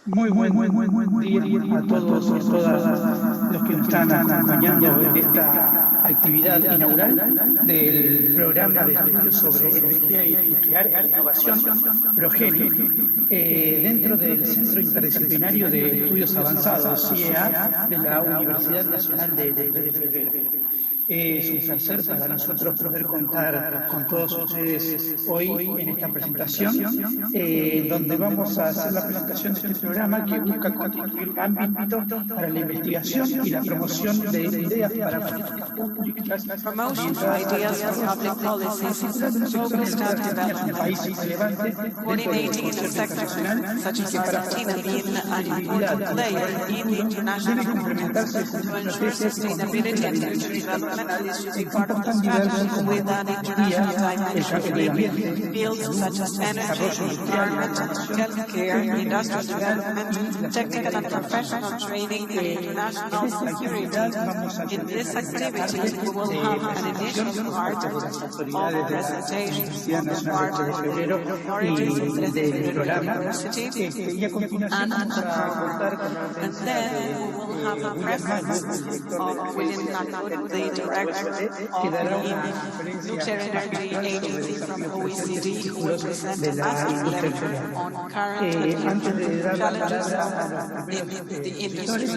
Muy buen día a todos y a todas los que nos están acompañando en esta actividad inaugural del programa de estudios sobre energía nuclear e innovación Progeni, dentro del Centro Interdisciplinario de Estudios Avanzados, CIEA, de la Universidad Nacional de 3 de Febrero. Es un placer para nosotros poder contar con todos ustedes hoy en esta presentación, donde vamos a hacer la presentación de este programa que busca constituir un ámbito para la investigación y la promoción de ideas para políticas públicas en países relevantes dentro del concierto internacional y que para la credibilidad debe complementarse con estrategias y with an international fields such as energy, environment, healthcare, industrial development, technical and professional training, and international security. In this activity, we will have an initial part of presentations on the part of the authorities of the University and then we will have a presence of William Blackwood, the Director of the Nuclear Energy Agency from OECD, who will present a massive lecture on current and future challenges in the industry.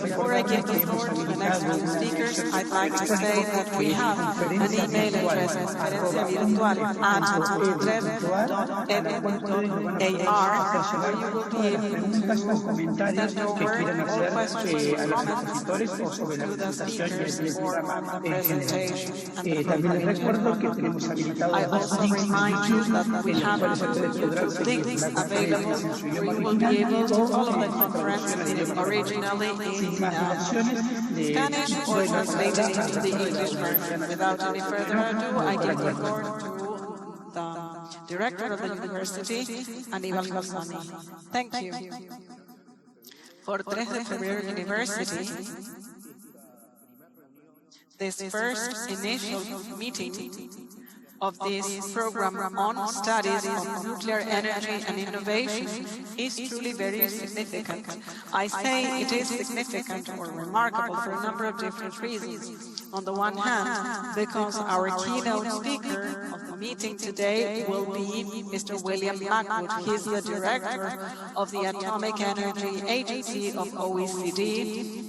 Before I give the floor to the next few speakers, I'd like to say that we have an email address, conferenciavirtual@tref.edu.ar, where you will be able to send over all questions or comments to the speakers for the presentation. También les recuerdo que tenemos habilitados I also remind you that we have two links available where you will be able to follow the conference originally in Spanish or translated into the English version. Without any further ado, I give the floor to the Director of the University, Aníbal Goswami. Thank you. For 3 de Febrero University, this first initial meeting of this program on studies of nuclear energy and innovation is truly very significant. I say it is significant or remarkable for a number of different reasons. On the one hand, because our keynote speaker of the meeting today will be Mr. William Blackwood. He is the Director of the Atomic Energy Agency of OECD.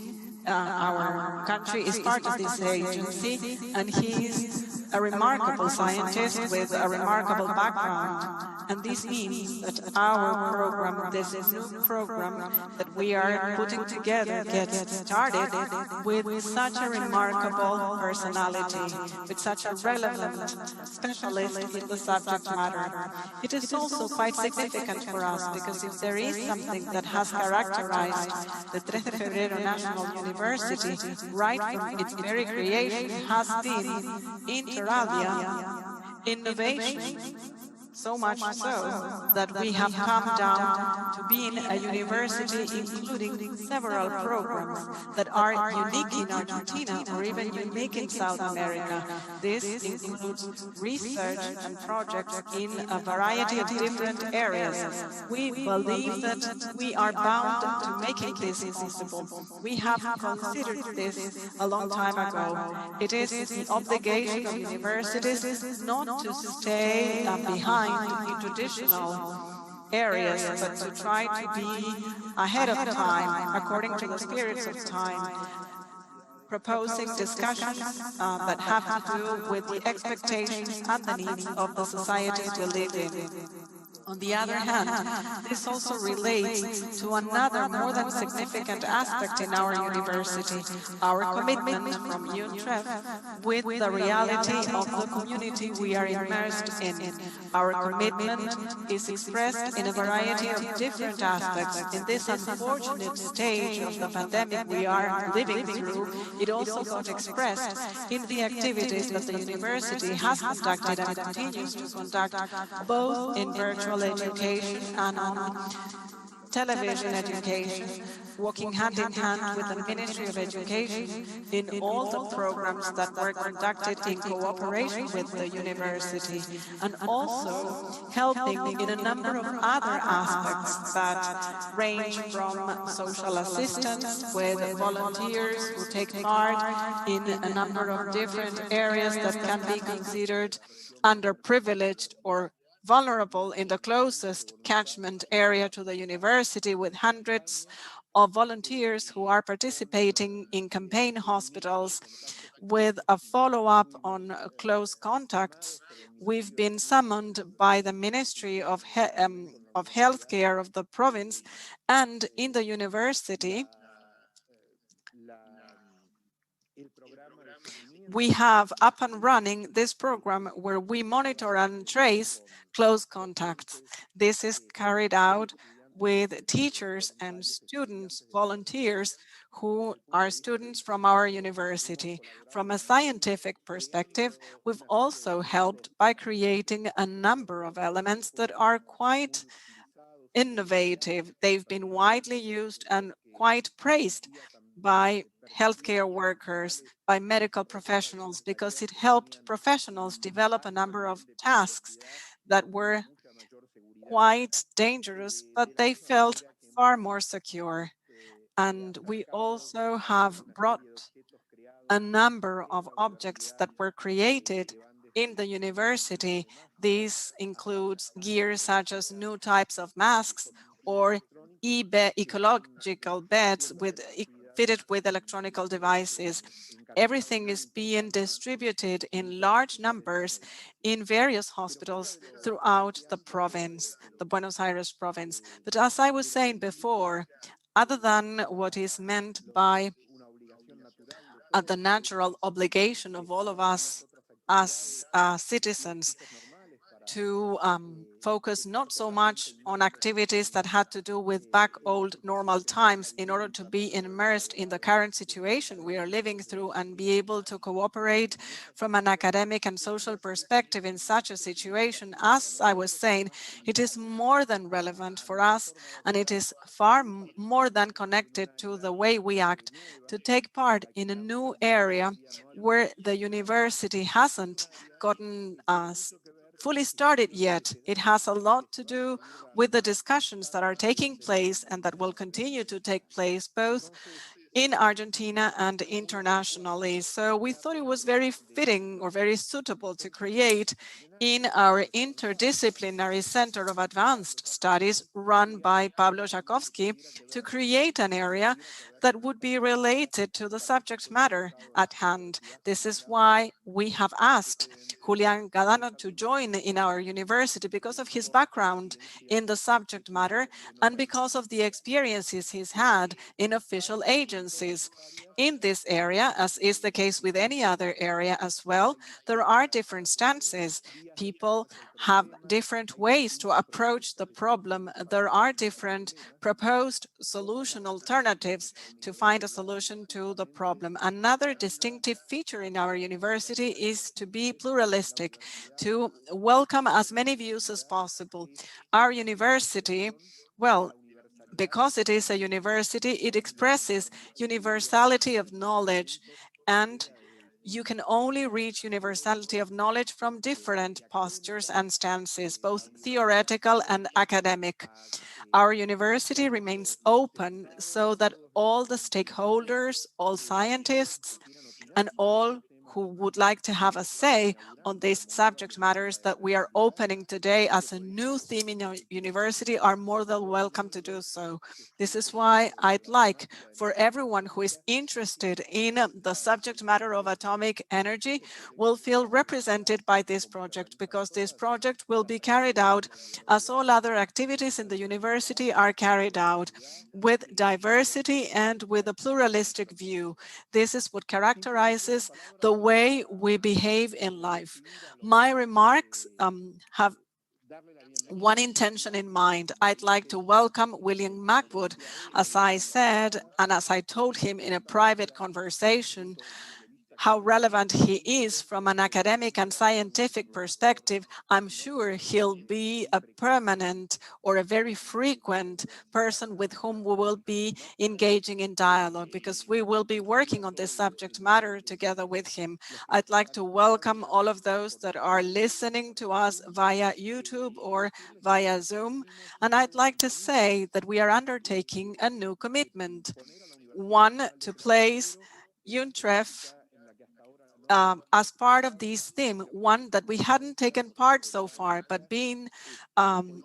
Our country is part of this agency, and he is a remarkable scientist with a remarkable background. And this means that our program, this new program that we are putting together, gets started with such a remarkable personality, with such a relevant specialist in the subject matter. It is also quite significant for us, because if there is something that has characterized the 3 de Febrero National University right from its very creation, has been inter alia innovation. So much so that we have come down to being a university including several programs that are unique in Argentina or even unique in South America. This includes research and projects in a variety of different areas. We believe that we are bound to making this possible. We have considered this a long time ago. It is the obligation of universities not to stay behind in traditional areas, but to try to be ahead of time, according to the spirits of time, proposing discussions that have to do with the expectations and the needs of the societies we live in. On the other hand, this also relates to another more than significant aspect in our university, our commitment from UNTREF with the reality of the community we are immersed in. Our commitment is expressed in a variety of different aspects. In this unfortunate stage of the pandemic we are living through, it also got expressed in the activities that the university has conducted and continues to conduct, both in virtual education and on television education, working hand in hand with the Ministry of Education in all the programs that were conducted in cooperation with the university, and also helping in a number of other aspects that range from social assistance with volunteers who take part in a number of different areas that can be considered underprivileged or vulnerable in the closest catchment area to the university, with hundreds of volunteers who are participating in campaign hospitals with a follow-up on close contacts. We've been summoned by the Ministry of Healthcare of the province, and in the university we have up and running this program where we monitor and trace close contacts. This is carried out with teachers and students, volunteers who are students from our university. From a scientific perspective, we've also helped by creating a number of elements that are quite innovative. They've been widely used and quite praised by healthcare workers, by medical professionals, because it helped professionals develop a number of tasks that were quite dangerous, but they felt far more secure. And we also have brought a number of objects that were created in the university. This includes gear such as new types of masks or ecological beds fitted with electronic devices. Everything is being distributed in large numbers in various hospitals throughout the province, the Buenos Aires province. But as I was saying before, other than what is meant by the natural obligation of all of us as citizens to focus not so much on activities that had to do with back old normal times in order to be immersed in the current situation we are living through and be able to cooperate from an academic and social perspective in such a situation. As I was saying, it is more than relevant for us, and it is far more than connected to the way we act to take part in a new area where the university hasn't gotten fully started yet. It has a lot to do with the discussions that are taking place and that will continue to take place both in Argentina and internationally. So we thought it was very fitting or very suitable to create in our interdisciplinary Center of Advanced Studies run by Pablo Jakowski to create an area that would be related to the subject matter at hand. This is why we have asked Julian Gadano to join in our university because of his background in the subject matter and because of the experiences he's had in official agencies. In this area, as is the case with any other area as well, there are different stances. People have different ways to approach the problem. There are different proposed solution alternatives to find a solution to the problem. Another distinctive feature in our university is to be pluralistic, to welcome as many views as possible. Our university, well, because it is a university, it expresses universality of knowledge, and you can only reach universality of knowledge from different postures and stances, both theoretical and academic. Our university remains open so that all the stakeholders, all scientists, and all who would like to have a say on these subject matters that we are opening today as a new theme in our university are more than welcome to do so. This is why I'd like for everyone who is interested in the subject matter of atomic energy will feel represented by this project, because this project will be carried out as all other activities in the university are carried out, with diversity and with a pluralistic view. This is what characterizes the way we behave in life. My remarks have one intention in mind. I'd like to welcome William Macwood. As I said, and as I told him in a private conversation, how relevant he is from an academic and scientific perspective, I'm sure he'll be a permanent or a very frequent person with whom we will be engaging in dialogue, because we will be working on this subject matter together with him. I'd like to welcome all of those that are listening to us via YouTube or via Zoom. And I'd like to say that we are undertaking a new commitment, one to place UNTREF as part of this theme, one that we hadn't taken part so far, but being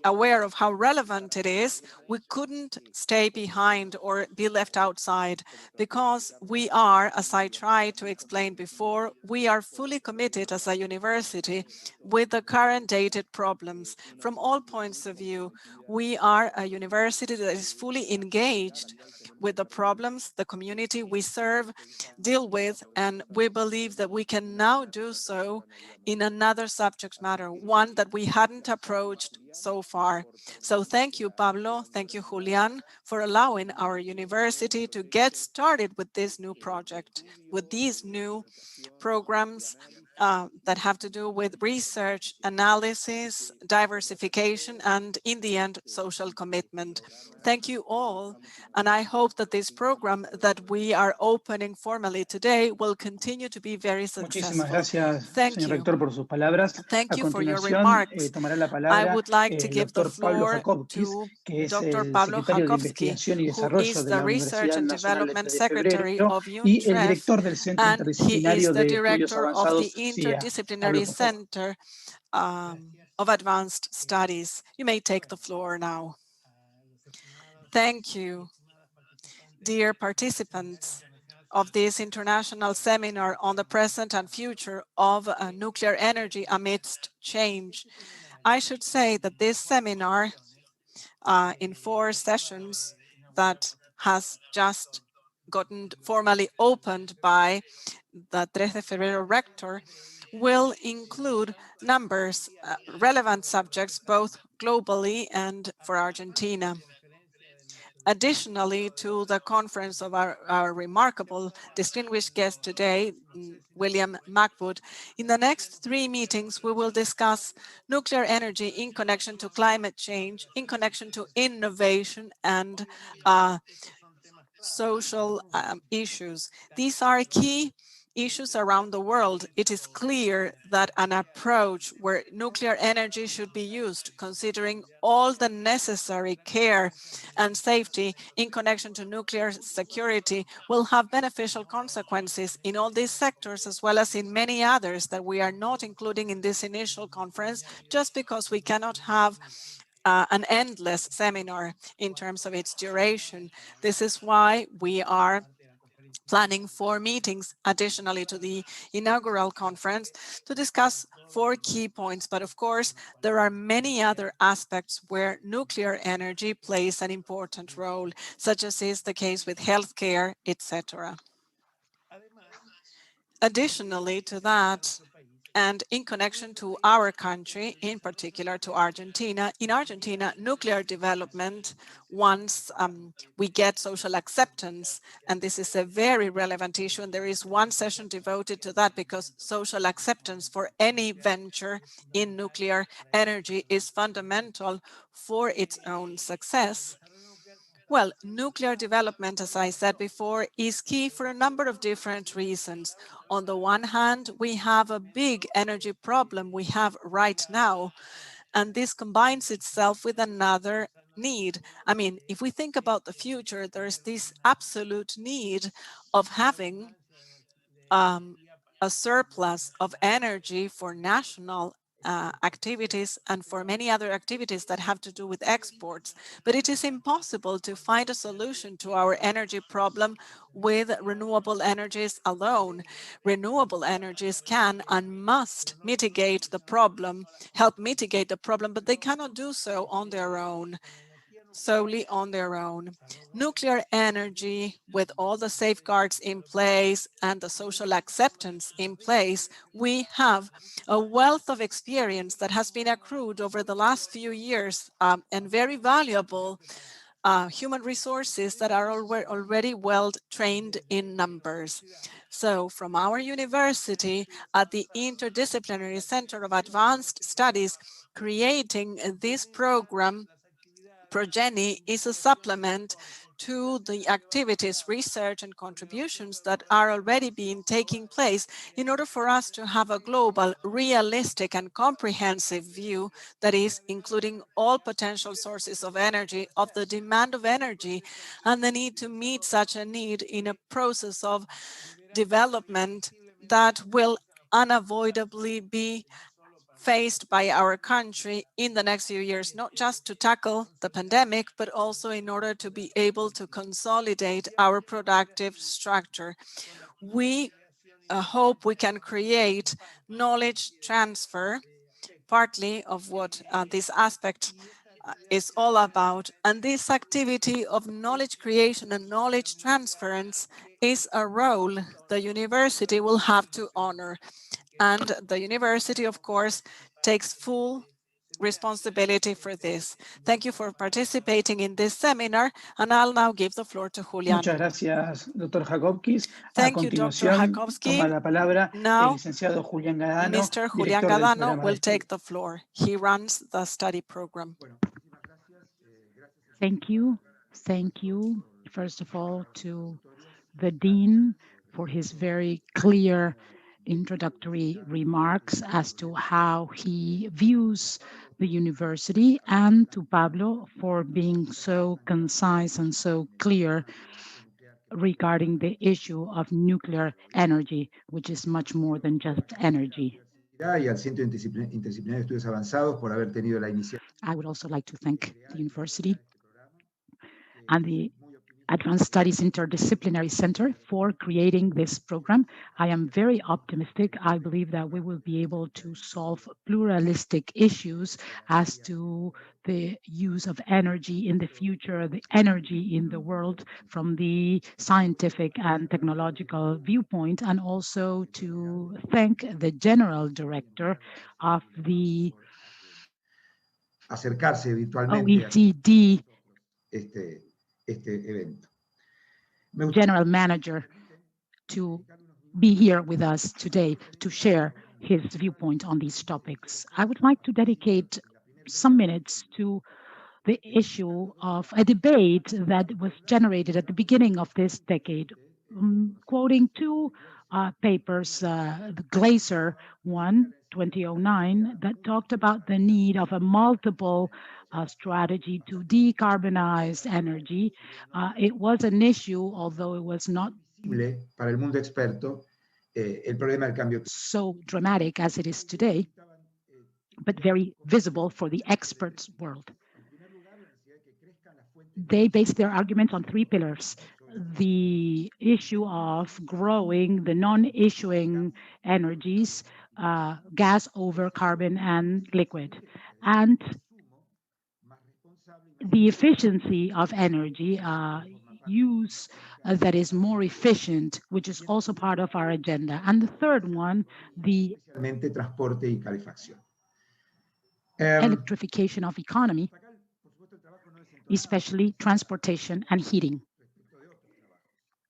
aware of how relevant it is, we couldn't stay behind or be left outside, because we are, as I tried to explain before, we are fully committed as a university with the current dated problems. From all points of view, we are a university that is fully engaged with the problems the community we serve deal with, and we believe that we can now do so in another subject matter, one that we hadn't approached so far. So thank you, Pablo, thank you, Julian, for allowing our university to get started with this new project, with these new programs that have to do with research, analysis, diversification, and in the end, social commitment. Thank you all. And I hope that this program that we are opening formally today will continue to be very Muchísimas successful. gracias, Thank señor you. rector, por sus palabras. Thank A you for your continuación, remarks. tomará la I palabra would like to el give the doctor Pablo floor Jakobkis, to que es Dr. el Pablo secretario de Jakobski, Investigación y who Desarrollo is de the la Research Universidad and Nacional Development de Secretary Febrero of y el UNTREF, director del Centro and he is Interdisciplinario the de Estudios director of the Avanzados, CIA. Pablo, Interdisciplinary por favor. Center of Advanced Studies. You may take the floor now. Thank you, dear participants of this international seminar on the present and future of nuclear energy amidst change. I should say that this seminar in 4 sessions that has just gotten formally opened by the 3 de Febrero rector will include numbers, relevant subjects, both globally and for Argentina. Additionally to the conference of our remarkable distinguished guest today, William Macwood, in the next 3 meetings, we will discuss nuclear energy in connection to climate change, in connection to innovation and social issues. These are key issues around the world. It is clear that an approach where nuclear energy should be used, considering all the necessary care and safety in connection to nuclear security, will have beneficial consequences in all these sectors, as well as in many others that we are not including in this initial conference, just because we cannot have an endless seminar in terms of its duration. This is why we are planning 4 meetings additionally to the inaugural conference to discuss 4 key points. But of course, there are many other aspects where nuclear energy plays an important role, such as is the case with healthcare, etc. Additionally to that, and in connection to our country, in particular to Argentina, in Argentina, nuclear development, once we get social acceptance, and this is a very relevant issue, and there is 1 session devoted to that, because social acceptance for any venture in nuclear energy is fundamental for its own success. Well, nuclear development, as I said before, is key for a number of different reasons. On the one hand, we have a big energy problem we have right now, and this combines itself with another need. I mean, if we think about the future, there's this absolute need of having a surplus of energy for national activities and for many other activities that have to do with exports. But it is impossible to find a solution to our energy problem with renewable energies alone. Renewable energies can and must mitigate the problem, help mitigate the problem, but they cannot do so on their own, solely on their own. Nuclear energy, with all the safeguards in place and the social acceptance in place, we have a wealth of experience that has been accrued over the last few years and very valuable human resources that are already well trained in numbers. So from our university at the Interdisciplinary Center of Advanced Studies, creating this program, Progeny, is a supplement to the activities, research, and contributions that are already being taking place in order for us to have a global, realistic, and comprehensive view that is including all potential sources of energy, of the demand of energy, and the need to meet such a need in a process of development that will unavoidably be faced by our country in the next few years, not just to tackle the pandemic, but also in order to be able to consolidate our productive structure. We hope we can create knowledge transfer, partly of what this aspect is all about. And this activity of knowledge creation and knowledge transference is a role the university will have to honor. And the university, of course, takes full responsibility for this. Thank you for participating in this seminar, and I'll now give the floor to Julian. Muchas gracias, doctor Jakobkis. A Thank you, Dr. continuación, toma Jakovsky. la palabra el Now, licenciado Julián Gadano, Mr. Julian director del Gadano programa de will estudio. take the floor. He runs the study program. Thank you. Thank you, first of all, to the Dean for his very clear introductory remarks as to how he views the university, and to Pablo for being so concise and so clear regarding the issue of nuclear energy, which is much more than just energy. I would also like to thank the university and the Advanced Studies Interdisciplinary Center for creating this program. I am very optimistic. I believe that we will be able to solve pluralistic issues as to the use of energy in the future, the energy in the world from the scientific and technological viewpoint, and also to thank the General Director of the OECD General Manager to be here with us today to share his viewpoint on these topics. I would like to dedicate some minutes to the issue of a debate that was generated at the beginning of this decade, quoting two papers, the Glaser one, 2009, that talked about the need of a multiple strategy to decarbonize energy. It was an issue, although it was not so dramatic as it is today, but very visible for the experts world. They based their arguments on three pillars: the issue of growing the non-issuing energies, gas over carbon and liquid, and the efficiency of energy use that is more efficient, which is also part of our agenda. And the third one, the electrification of economy, especially transportation and heating.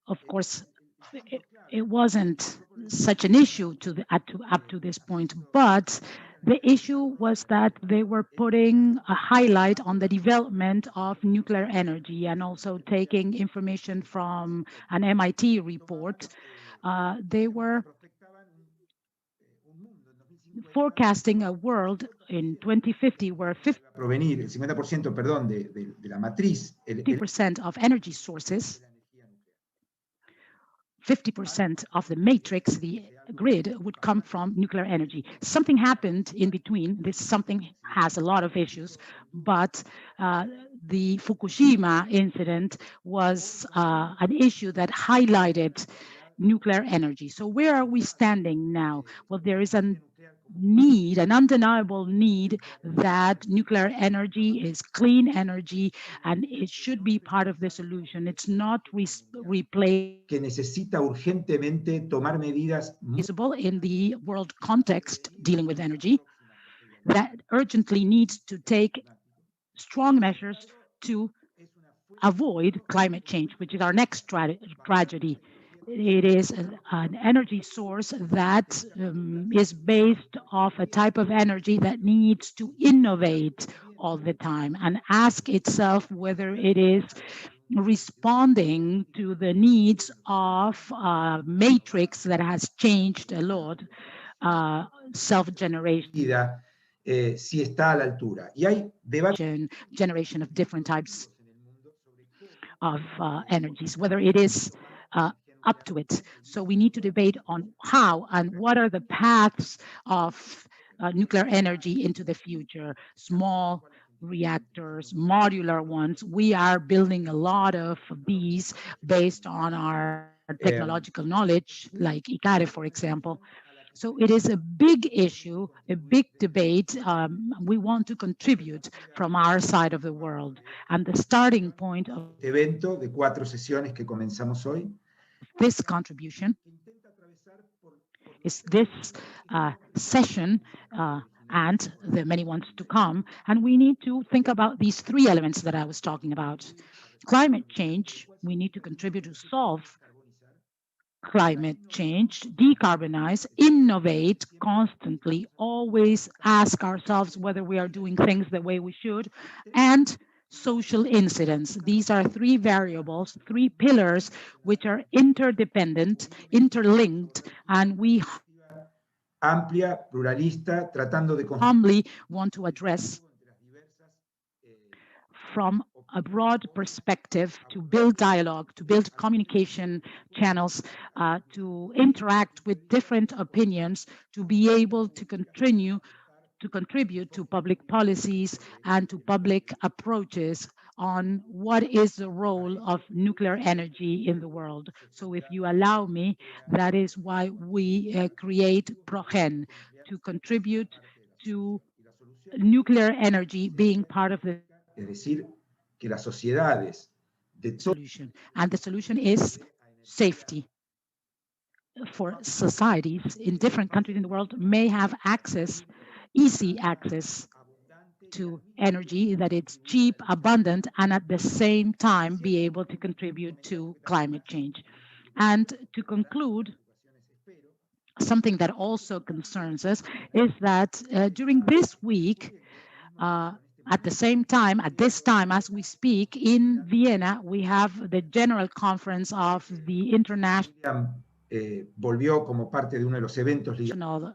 Of course, it wasn't such an issue up to this point, but the issue was that they were putting a highlight on the development of nuclear energy and also taking information from an MIT report. They were forecasting a world in 2050 where 50% of energy sources, 50% of the matrix, the grid, would come from nuclear energy. Something happened in between. This something has a lot of issues, but the Fukushima incident was an issue that highlighted nuclear energy. So where are we standing now? Well, there is an undeniable need that nuclear energy is clean energy, and it should be part of the solution. It's not replaceable in the world context dealing with energy, that urgently needs to take strong measures to avoid climate change, which is our next tragedy. It is an energy source that is based off a type of energy that needs to innovate all the time and ask itself whether it is responding to the needs of a matrix that has changed a lot, self-generation. Si está a la altura. Y hay debate Generation of different types of energies, whether it is up to it. So we need to debate on how and what are the paths of nuclear energy into the future. Small reactors, modular ones. We are building a lot of these based on our technological knowledge, like ICARE, for example. So it is a big issue, a big debate. We want to contribute from our side of the world. And the starting point of evento de 4 sesiones que comenzamos hoy this contribution is this session and the many ones to come. And we need to think about these 3 elements that I was talking about. Climate change, we need to contribute to solve climate change, decarbonize, innovate constantly, always ask ourselves whether we are doing things the way we should, and social incidents. These are 3 variables, 3 pillars, which are interdependent, interlinked, and we amplia, pluralista, tratando de humbly want to address from a broad perspective to build dialogue, to build communication channels, to interact with different opinions, to be able to contribute to public policies and to public approaches on what is the role of nuclear energy in the world. So if you allow me, that is why we create PROGEN, to contribute to nuclear energy being part of the es decir, que las sociedades de solution. And the solution is safety. For societies in different countries in the world may have access, easy access to energy that it's cheap, abundant, and at the same time be able to contribute to climate change. And to conclude, something that also concerns us is that during this week, at the same time, at this time as we speak, in Vienna, we have the General Conference of the International volvió como parte de uno de los eventos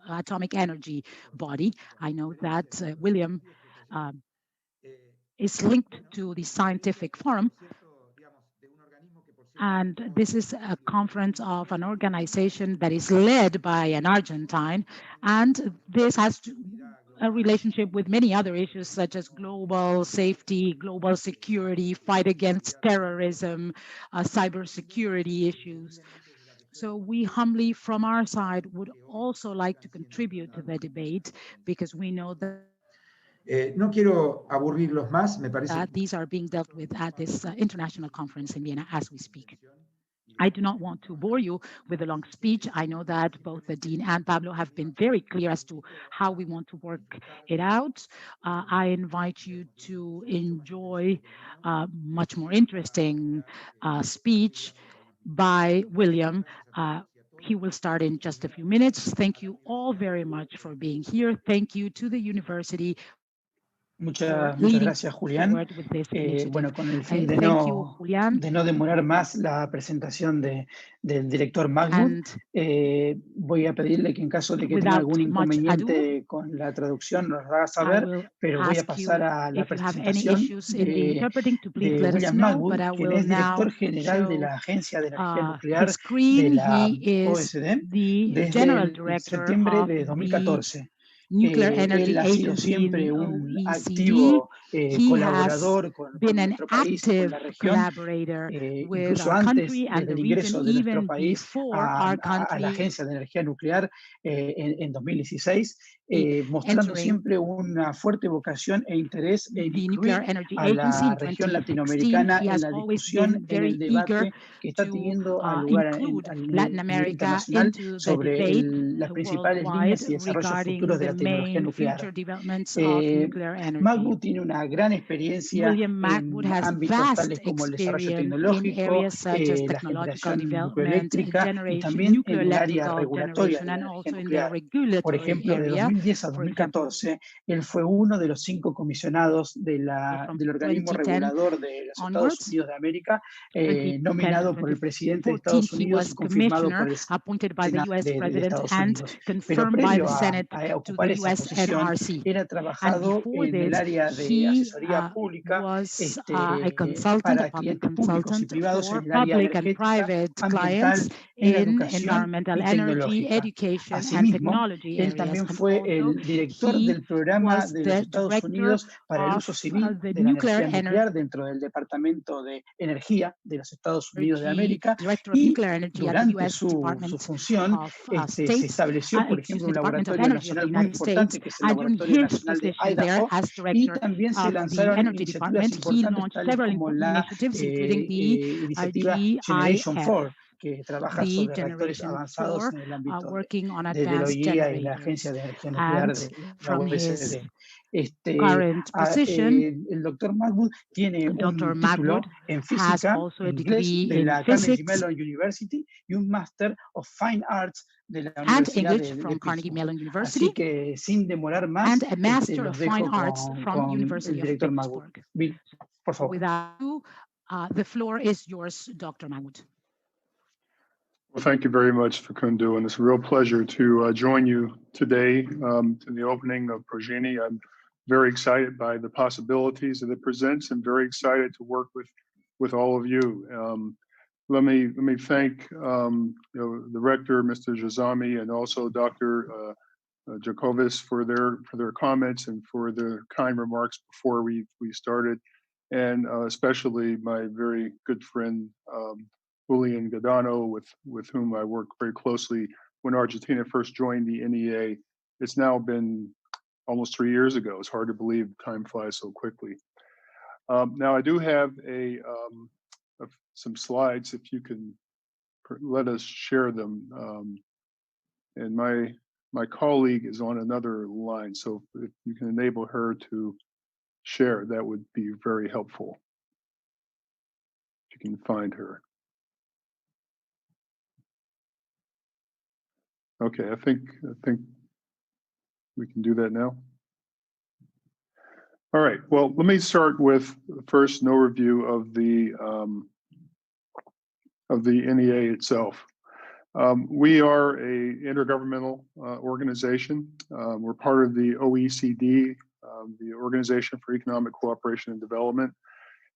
Atomic Energy Body. I know that William is linked to the Scientific Forum, and this is a conference of an organization that is led by an Argentine, and this has a relationship with many other issues such as global safety, global security, fight against terrorism, cybersecurity issues. So we humbly, from our side, would also like to contribute to the debate because we know that no quiero aburrirlos más, me parece that these are being dealt with at this international conference in Vienna as we speak. I do not want to bore you with a long speech. I know that both the Dean and Pablo have been very clear as to how we want to work it out. I invite you to enjoy a much more interesting speech by William. He will start in just a few minutes. Thank you all very much for being here. Thank you to the university. Muchas gracias, Julián. Bueno, con el fin de no demorar más la presentación del director Mahmoud, voy a pedirle que en caso de que tenga algún inconveniente con la traducción nos haga saber, pero voy a pasar a la presentación de William Mahmoud, quien es director general de la Agencia de Energía Nuclear de la OSD desde septiembre de 2014. Él ha sido siempre un activo colaborador con nuestro país y con la región, incluso antes del ingreso de nuestro país a la Agencia de Energía Nuclear en 2016, mostrando siempre una fuerte vocación e interés en incluir a la región latinoamericana en la discusión, en el debate que está teniendo lugar a nivel internacional sobre las principales líneas y desarrollos futuros de la tecnología main future nuclear. developments of nuclear energy. Magwood tiene una gran experiencia William Magwood en has ámbitos vast tales como el desarrollo experience in tecnológico, areas such as la technological generación development, nucleoeléctrica y generation, también nuclear en el área electrical regulatoria generation, de la and energía also in the nuclear. Por regulatory ejemplo, de area. 2010 a For example, 2014, él fue uno de los 5 comisionados from del organismo 2010 regulador de los Estados onwards, Unidos de América, 2010 nominado to por el presidente de 2014, Estados he Unidos was y confirmado por commissioner el appointed by the Senado US de President Estados and Unidos. Pero confirmed by the previo Senate a to ocupar the esa US posición, NRC. era And trabajado before en el this, área de he asesoría pública was a consultant, para a public clientes públicos y consultant privados for en el área public and energética, private ambiental, clients en la in educación environmental y energy, tecnológica. education, and Asimismo, technology él areas. también And fue also, el director he del programa was de los the Estados director Unidos para el of uso civil the de la nuclear energía nuclear dentro del Departamento de Energía de los Estados Unidos de América, Director of y Nuclear Energy at the durante US su Department función of se States, estableció, por excuse ejemplo, me, un Department of laboratorio Energy of the nacional muy United States, importante, que es el and during Laboratorio his Nacional de position there Idaho, as y director también se of the lanzaron Energy iniciativas Department, he importantes launched tales several como la initiatives, including the iniciativa Generation GIF, 4, que trabaja the sobre reactores Generation avanzados 4, en el ámbito working on de la advanced OIEA y la Agencia generators. de Energía Nuclear And de la from his OSD. current position, El doctor Magwood tiene Dr. un título Magwood en has física, also a en inglés, degree de in la Carnegie physics Mellon University y un Master of Fine Arts de la and Universidad English de from Carnegie Pittsburgh. Mellon University, Así que sin demorar más, and a Master los of Fine dejo Arts from con el University of director Magwood. Pittsburgh. Bill, por favor. Without you, the floor is yours, Dr. Magwood. Well, thank you very much, Facundo, and it's a real pleasure to join you today to the opening of Progeny. I'm very excited by the possibilities that it presents, and very excited to work with all of you. Let me thank the rector, Mr. Jazami, and also Dr. Jacobus for their comments and for their kind remarks before we started, and especially my very good friend Julian Gadano, with whom I worked very closely when Argentina first joined the NEA. It's now been almost 3 years ago. It's hard to believe time flies so quickly. Now I do have some slides, if you can let us share them. And my colleague is on another line, so if you can enable her to share, that would be very helpful. If you can find her. Okay, I think we can do that now. All right. Well, let me start with first an overview of the NEA itself. We are a intergovernmental organization. We're part of the OECD, the Organization for Economic Cooperation and Development.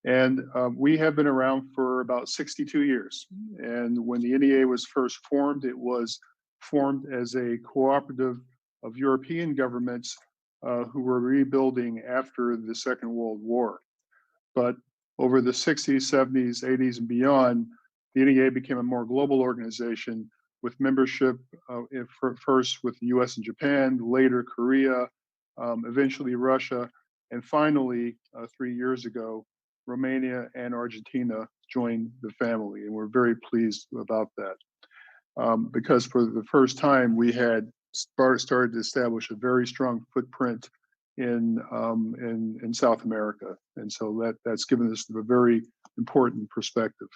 And we have been around for about 62 years. And when the NEA was first formed, it was formed as a cooperative of European governments who were rebuilding after the Second World War. But over the 60s, 70s, 80s, and beyond, the NEA became a more global organization with membership first with the US and Japan, later Korea, eventually Russia, and finally, 3 years ago, Romania and Argentina joined the family. And we're very pleased about that. Because for the first time, we had started to establish a very strong footprint in South America. And so that's given us a very important perspective.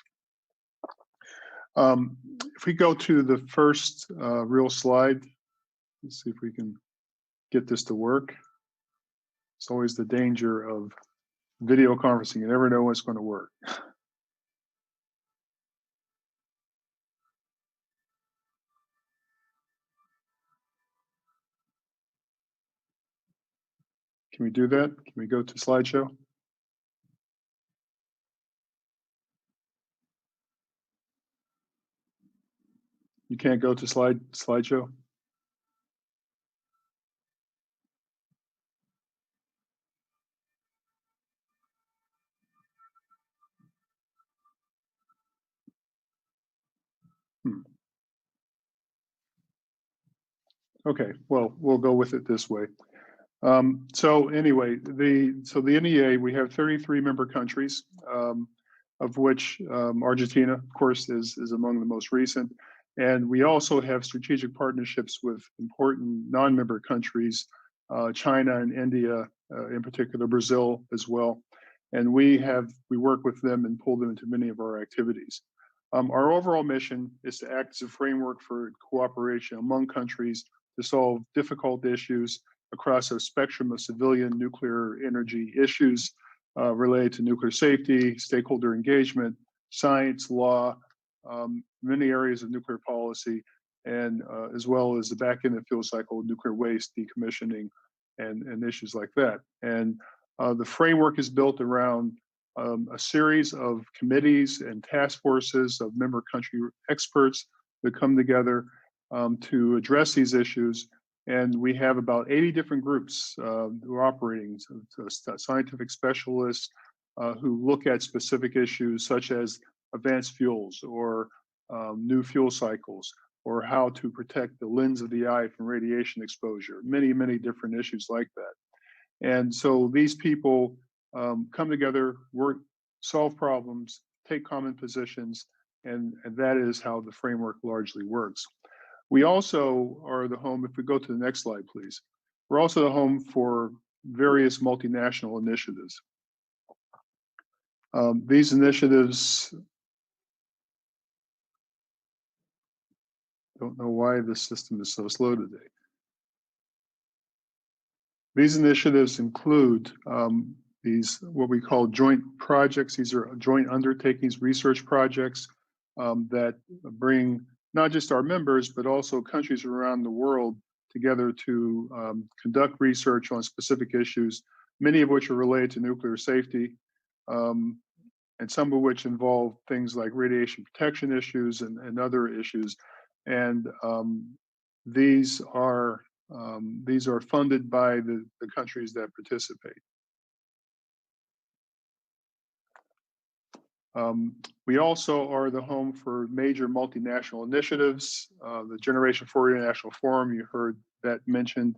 If we go to the first real slide, let's see if we can get this to work. It's always the danger of video conferencing. You never know when it's going to work. Can we do that? Can we go to slideshow? You can't go to slideshow? Okay, well, we'll go with it this way. So anyway, the NEA, we have 33 member countries, of which Argentina, of course, is among the most recent. And we also have strategic partnerships with important non-member countries China and India, in particular Brazil as well. And we work with them and pull them into many of our activities. Our overall mission is to act as a framework for cooperation among countries to solve difficult issues across a spectrum of civilian nuclear energy issues related to nuclear safety, stakeholder engagement, science, law, many areas of nuclear policy, and as well as the back end of the fuel cycle, nuclear waste, decommissioning, and issues like that. And the framework is built around a series of committees and task forces of member country experts that come together to address these issues. And we have about 80 different groups who are operating, scientific specialists who look at specific issues such as advanced fuels or new fuel cycles, or how to protect the lens of the eye from radiation exposure, many, many different issues like that. And so these people come together, work, solve problems, take common positions, and that is how the framework largely works. We also are the home, if we go to the next slide, please. We're also the home for various multinational initiatives. These initiatives, don't know why this system is so slow today. These initiatives include these, what we call joint projects. These are joint undertakings, research projects that bring not just our members, but also countries around the world together to conduct research on specific issues, many of which are related to nuclear safety, and some of which involve things like radiation protection issues and other issues. And these are funded by the countries that participate. We also are the home for major multinational initiatives. The Generation 4 International Forum, you heard that mentioned.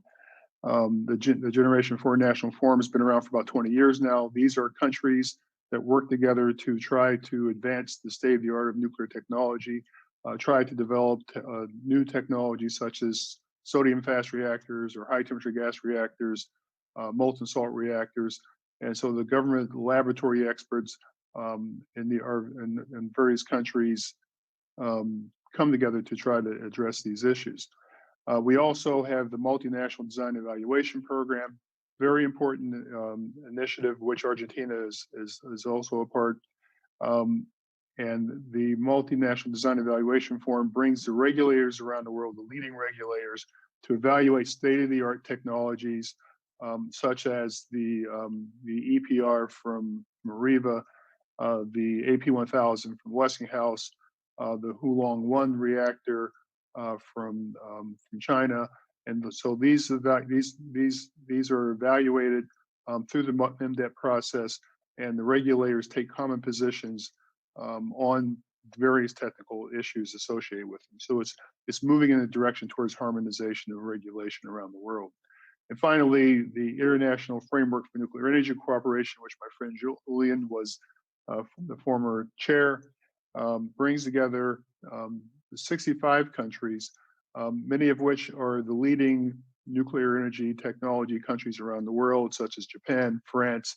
The Generation 4 International Forum has been around for about 20 years now. These are countries that work together to try to advance the state of the art of nuclear technology, try to develop new technologies such as sodium fast reactors or high temperature gas reactors, molten salt reactors. And so the government laboratory experts in various countries come together to try to address these issues. We also have the multinational design evaluation program, very important initiative, which Argentina is also a part. And the multinational design evaluation forum brings the regulators around the world, the leading regulators, to evaluate state-of-the-art technologies, such as the EPR from Mariva, the AP1000 from Westinghouse, the Hulong 1 reactor from China, and so these are evaluated through the MDET process, and the regulators take common positions on various technical issues associated with them. So it's moving in a direction towards harmonization of regulation around the world. And finally, the International Framework for Nuclear Energy Cooperation, which my friend Julian was the former chair, brings together 65 countries, many of which are the leading nuclear energy technology countries around the world, such as Japan, France,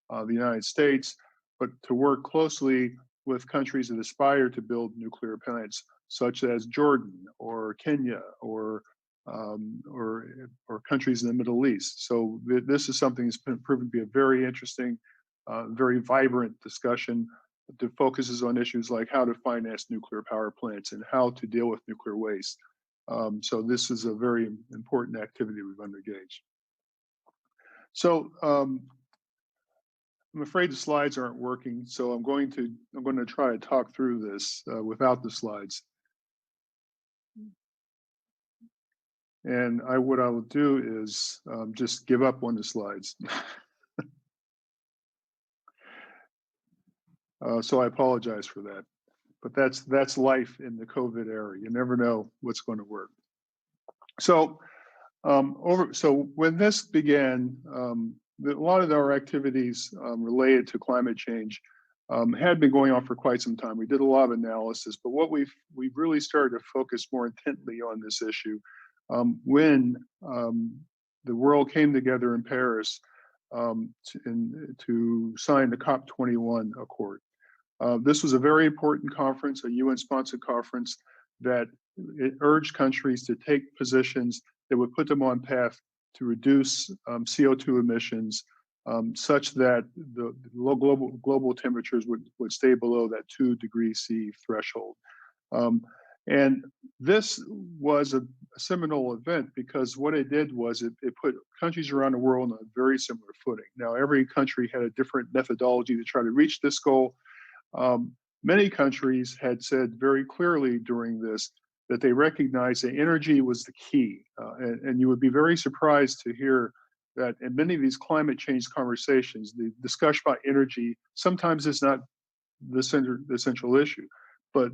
the United States, but to work closely with countries that aspire to build nuclear plants, such as Jordan or Kenya or countries in the Middle East. So this is something that's been proven to be a very interesting, very vibrant discussion that focuses on issues like how to finance nuclear power plants and how to deal with nuclear waste. So this is a very important activity we've underengaged. So I'm afraid the slides aren't working, so I'm going to try to talk through this without the slides. And what I will do is just give up on the slides. So I apologize for that, but that's life in the COVID era. You never know what's going to work. So so when this began, a lot of our activities related to climate change had been going on for quite some time. We did a lot of analysis, but what we've really started to focus more intently on this issue when the world came together in Paris to sign the COP21 Accord. This was a very important conference, a UN-sponsored conference that it urged countries to take positions that would put them on path to reduce CO2 emissions such that the low global temperatures would stay below that 2 degrees C threshold. And this was a seminal event because what it did was it put countries around the world on a very similar footing. Now, every country had a different methodology to try to reach this goal. Many countries had said very clearly during this that they recognized that energy was the key. And you would be very surprised to hear that in many of these climate change conversations, the discussion about energy sometimes is not the central issue, but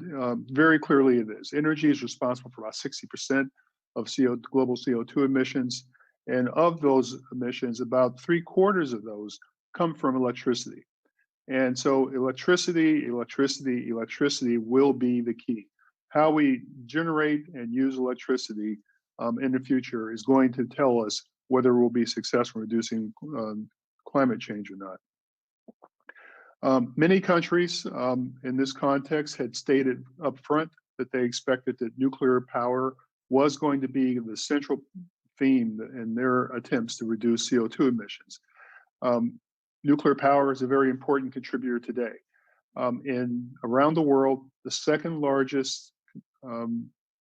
very clearly it is. Energy is responsible for about 60% of global CO2 emissions. And of those emissions, about 3/4 of those come from electricity. And so electricity will be the key. How we generate and use electricity in the future is going to tell us whether we'll be successful in reducing climate change or not. Many countries in this context had stated up front that they expected that nuclear power was going to be the central theme in their attempts to reduce CO2 emissions. Nuclear power is a very important contributor today. Around the world, the second largest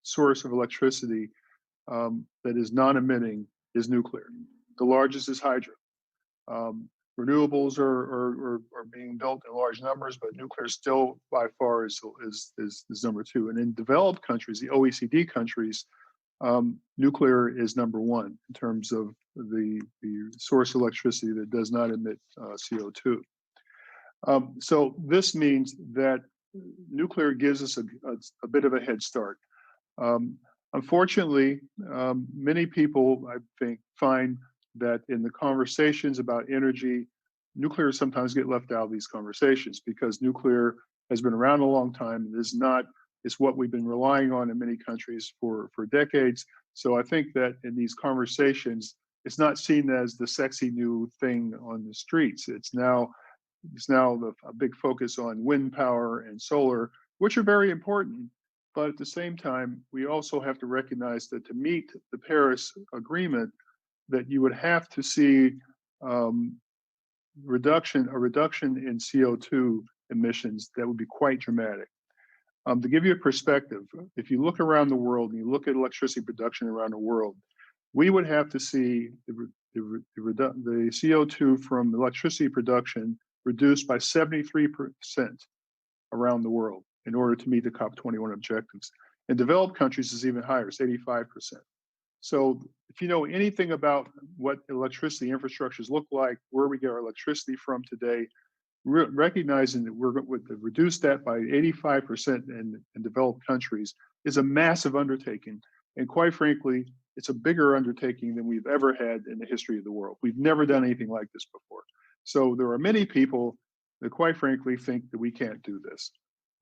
source of electricity that is non-emitting is nuclear. The largest is hydro. Renewables are being built in large numbers, but nuclear still by far is number 2. And in developed countries, the OECD countries, nuclear is number 1 in terms of the source of electricity that does not emit CO2. So this means that nuclear gives us a bit of a head start. Unfortunately, many people, I think, find that in the conversations about energy, nuclear sometimes get left out of these conversations because nuclear has been around a long time. It's what we've been relying on in many countries for decades. So I think that in these conversations, it's not seen as the sexy new thing on the streets. It's now a big focus on wind power and solar, which are very important. But at the same time, we also have to recognize that to meet the Paris Agreement, that you would have to see a reduction in CO2 emissions that would be quite dramatic. To give you a perspective, if you look around the world and you look at electricity production around the world, we would have to see the CO2 from electricity production reduced by 73% around the world in order to meet the COP21 objectives. In developed countries, it's even higher, it's 85%. So if you know anything about what electricity infrastructures look like, where we get our electricity from today, recognizing that we're going to reduce that by 85% in developed countries is a massive undertaking. And quite frankly, it's a bigger undertaking than we've ever had in the history of the world. We've never done anything like this before. So there are many people that quite frankly think that we can't do this,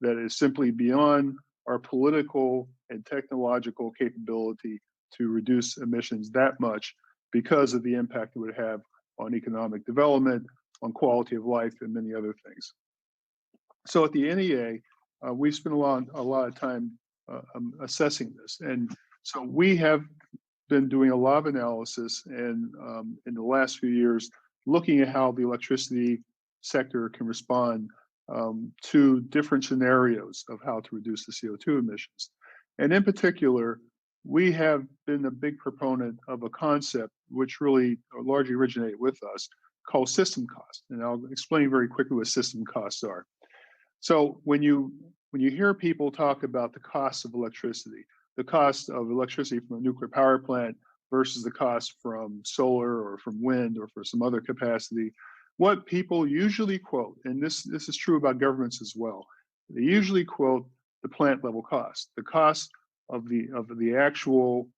that is simply beyond our political and technological capability to reduce emissions that much because of the impact it would have on economic development, on quality of life, and many other things. So at the NEA, we spent a lot of time assessing this. And so we have been doing a lot of analysis and in the last few years, looking at how the electricity sector can respond to different scenarios of how to reduce the CO2 emissions. And in particular, we have been a big proponent of a concept which really largely originated with us called system cost. And I'll explain very quickly what system costs are. So when you hear people talk about the cost of electricity, the cost of electricity from a nuclear power plant versus the cost from solar or from wind or for some other capacity, what people usually quote, and this is true about governments as well, they usually quote the plant level cost, the cost of the actual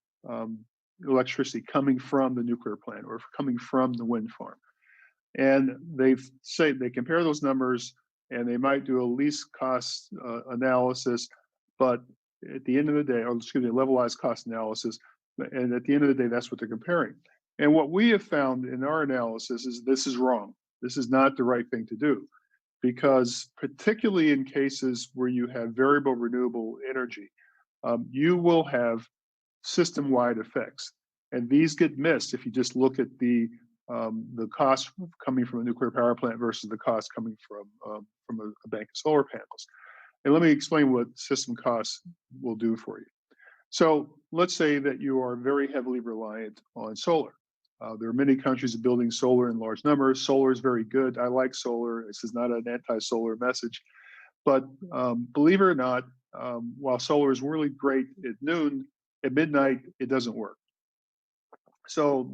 electricity coming from the nuclear plant or coming from the wind farm. And they compare those numbers and they might do a least cost analysis, but at the end of the day, or excuse me, levelized cost analysis, and at the end of the day, that's what they're comparing. And what we have found in our analysis is this is wrong. This is not the right thing to do, because particularly in cases where you have variable renewable energy, you will have system-wide effects. And these get missed if you just look at the cost coming from a nuclear power plant versus the cost coming from a bank of solar panels. And let me explain what system costs will do for you. So let's say that you are very heavily reliant on solar. There are many countries building solar in large numbers. Solar is very good. I like solar. This is not an anti-solar message. But believe it or not, while solar is really great at noon, at midnight, it doesn't work. So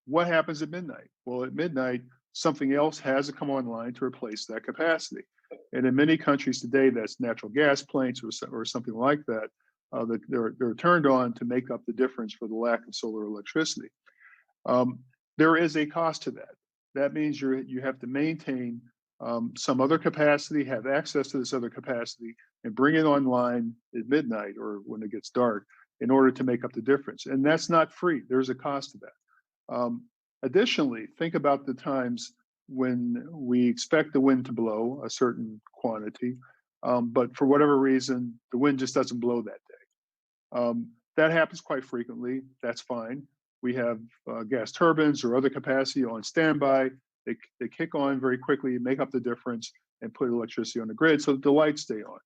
what happens at midnight? Well, at midnight, something else has to come online to replace that capacity. And in many countries today, that's natural gas plants or something like that. They're turned on to make up the difference for the lack of solar electricity. There is a cost to that. That means you have to maintain some other capacity, have access to this other capacity, and bring it online at midnight or when it gets dark in order to make up the difference. And that's not free. There's a cost to that. Additionally, think about the times when we expect the wind to blow a certain quantity, but for whatever reason, the wind just doesn't blow that day. That happens quite frequently. That's fine. We have gas turbines or other capacity on standby. They kick on very quickly, make up the difference, and put electricity on the grid so that the lights stay on.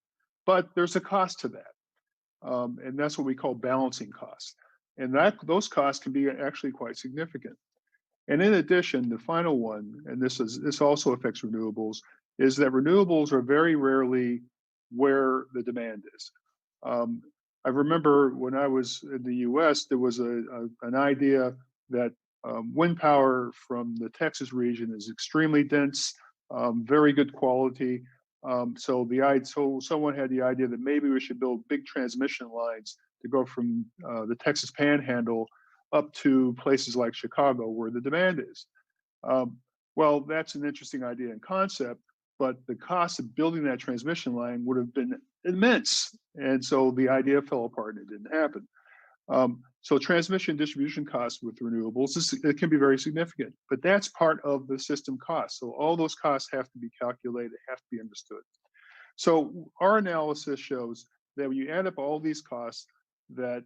But there's a cost to that, and that's what we call balancing costs. And those costs can be actually quite significant. And in addition, the final one, and this also affects renewables, is that renewables are very rarely where the demand is. I remember when I was in the U.S., there was an idea that wind power from the Texas region is extremely dense, very good quality. So someone had the idea that maybe we should build big transmission lines to go from the Texas Panhandle up to places like Chicago where the demand is. Well, that's an interesting idea and concept, but the cost of building that transmission line would have been immense. And so the idea fell apart and it didn't happen. So transmission distribution costs with renewables, it can be very significant, but that's part of the system cost. So all those costs have to be calculated, have to be understood. So our analysis shows that when you add up all these costs, that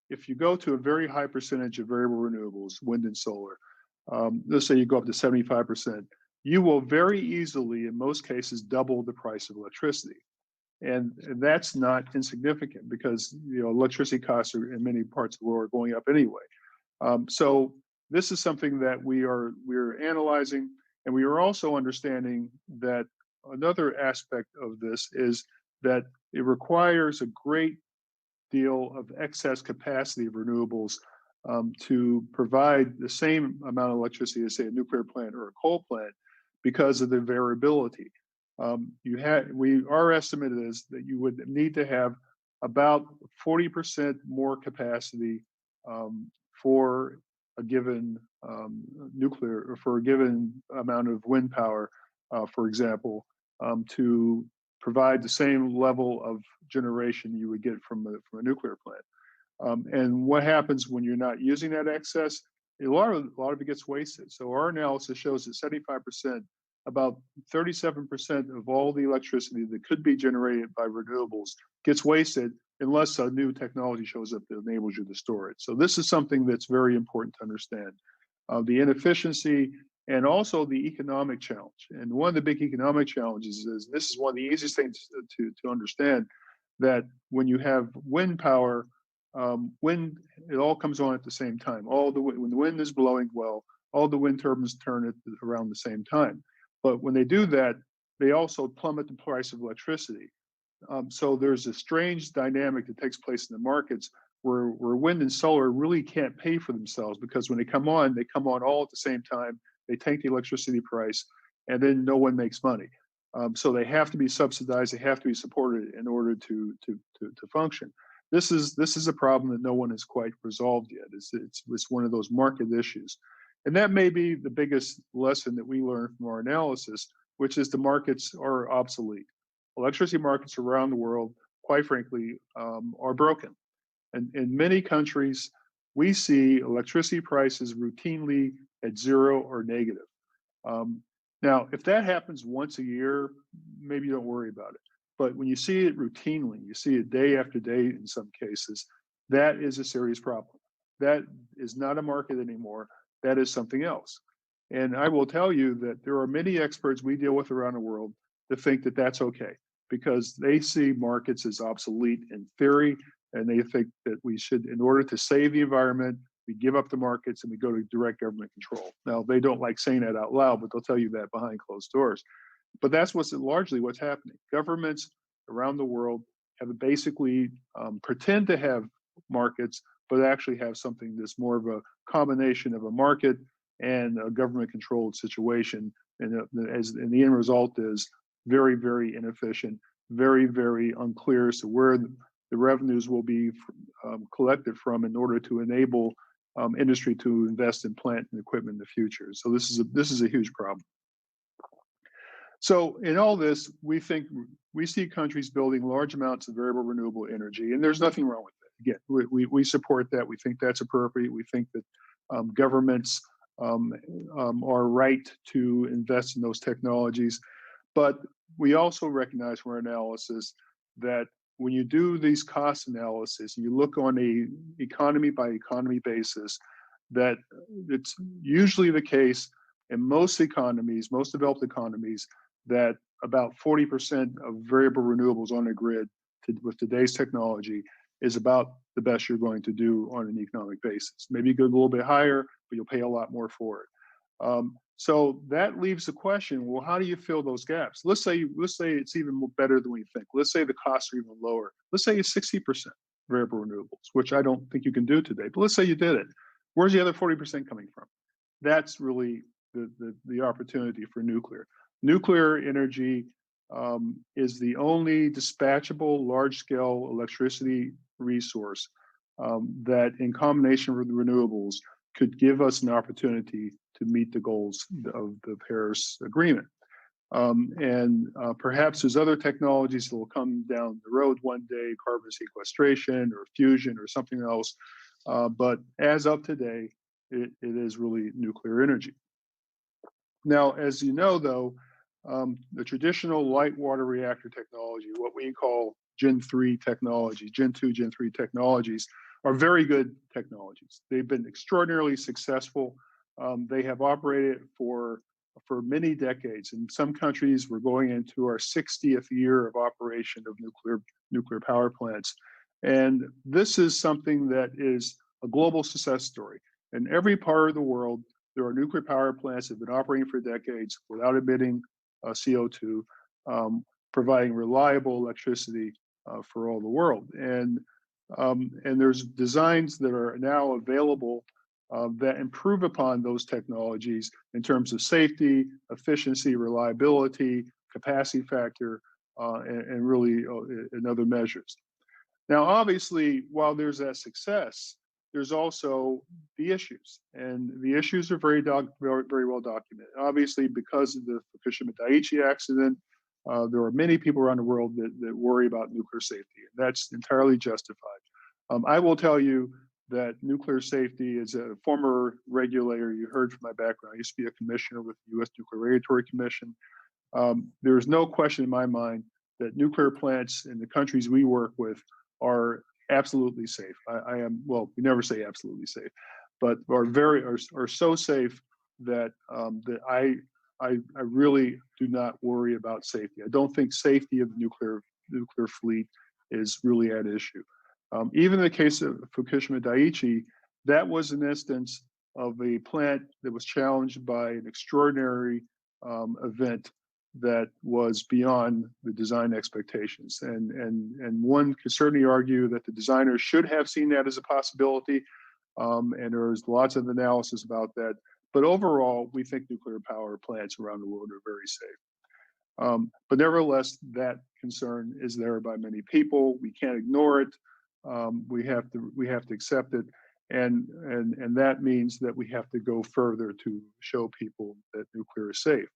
if you go to a very high percentage of variable renewables, wind and solar, let's say you go up to 75%, you will very easily, in most cases, double the price of electricity. And that's not insignificant because electricity costs are in many parts of the world are going up anyway. So this is something that we're analyzing, and we are also understanding that another aspect of this is that it requires a great deal of excess capacity of renewables to provide the same amount of electricity as, say, a nuclear plant or a coal plant because of the variability. Our estimate is that you would need to have about 40% more capacity for a given nuclear or for a given amount of wind power, for example, to provide the same level of generation you would get from a nuclear plant. And what happens when you're not using that excess? A lot of it gets wasted. So our analysis shows that 75%, about 37% of all the electricity that could be generated by renewables gets wasted unless a new technology shows up that enables you to store it. So this is something that's very important to understand. The inefficiency and also the economic challenge. And one of the big economic challenges is, this is one of the easiest things to understand, that when you have wind power, wind, it all comes on at the same time. When the wind is blowing well, all the wind turbines turn at around the same time. But when they do that, they also plummet the price of electricity. So there's a strange dynamic that takes place in the markets where wind and solar really can't pay for themselves, because when they come on all at the same time. They take the electricity price, and then no one makes money. So they have to be subsidized. They have to be supported in order to function. This is a problem that no one has quite resolved yet. It's one of those market issues. And that may be the biggest lesson that we learned from our analysis, which is the markets are obsolete. Electricity markets around the world, quite frankly, are broken. And in many countries we see electricity prices routinely at 0 or negative. Now, if that happens once a year, maybe don't worry about it. But when you see it routinely, you see it day after day in some cases, that is a serious problem. That is not a market anymore. That is something else. And I will tell you that there are many experts we deal with around the world that think that that's okay, because they see markets as obsolete in theory, and they think that we should, in order to save the environment, we give up the markets and we go to direct government control. Now, they don't like saying that out loud, but they'll tell you that behind closed doors. But that's largely what's happening. Governments around the world have basically pretend to have markets, but actually have something that's more of a combination of a market and a government-controlled situation. And the end result is very, very inefficient, very, very unclear as to where the revenues will be collected from in order to enable industry to invest in plant and equipment in the future. So this is a huge problem. So in all this, we see countries building large amounts of variable renewable energy, and there's nothing wrong with it. Again, we support that. We think that's appropriate. We think that governments are right to invest in those technologies. But we also recognize from our analysis that when you do these cost analysis, you look on a economy by economy basis, that it's usually the case in most economies, most developed economies, that about 40% of variable renewables on a grid with today's technology is about the best you're going to do on an economic basis. Maybe you go a little bit higher, but you'll pay a lot more for it. So that leaves the question, well, how do you fill those gaps? Let's say it's even better than we think. Let's say the costs are even lower. Let's say it's 60% variable renewables, which I don't think you can do today, but let's say you did it. Where's the other 40% coming from? That's really the opportunity for nuclear. Nuclear energy is the only dispatchable large-scale electricity resource that, in combination with renewables, could give us an opportunity to meet the goals of the Paris Agreement. Perhaps there's other technologies that will come down the road one day, carbon sequestration or fusion or something else. But as of today, it is really nuclear energy. Now, as you know, though, the traditional light water reactor technology, what we call Gen 3 technology, Gen 2, Gen 3 technologies, are very good technologies. They've been extraordinarily successful. They have operated for many decades. In some countries, we're going into our 60th year of operation of nuclear power plants. And this is something that is a global success story. In every part of the world, there are nuclear power plants that have been operating for decades without emitting CO2, providing reliable electricity for all the world. And there's designs that are now available that improve upon those technologies in terms of safety, efficiency, reliability, capacity factor, and really in other measures. Now, obviously, while there's that success, there's also the issues, and the issues are very well documented. Obviously, because of the Fukushima Daiichi accident, there are many people around the world that worry about nuclear safety, and that's entirely justified. I will tell you that nuclear safety, as a former regulator, you heard from my background, I used to be a commissioner with the U.S. Nuclear Regulatory Commission. There is no question in my mind that nuclear plants in the countries we work with are absolutely safe. Well, we never say absolutely safe, but are so safe that I really do not worry about safety. I don't think safety of the nuclear fleet is really at issue. Even in the case of Fukushima Daiichi, that was an instance of a plant that was challenged by an extraordinary event that was beyond the design expectations. And one could certainly argue that the designers should have seen that as a possibility, and there's lots of analysis about that. But overall, we think nuclear power plants around the world are very safe. But nevertheless, that concern is there by many people. We can't ignore it. We have to accept it, and that means that we have to go further to show people that nuclear is safe.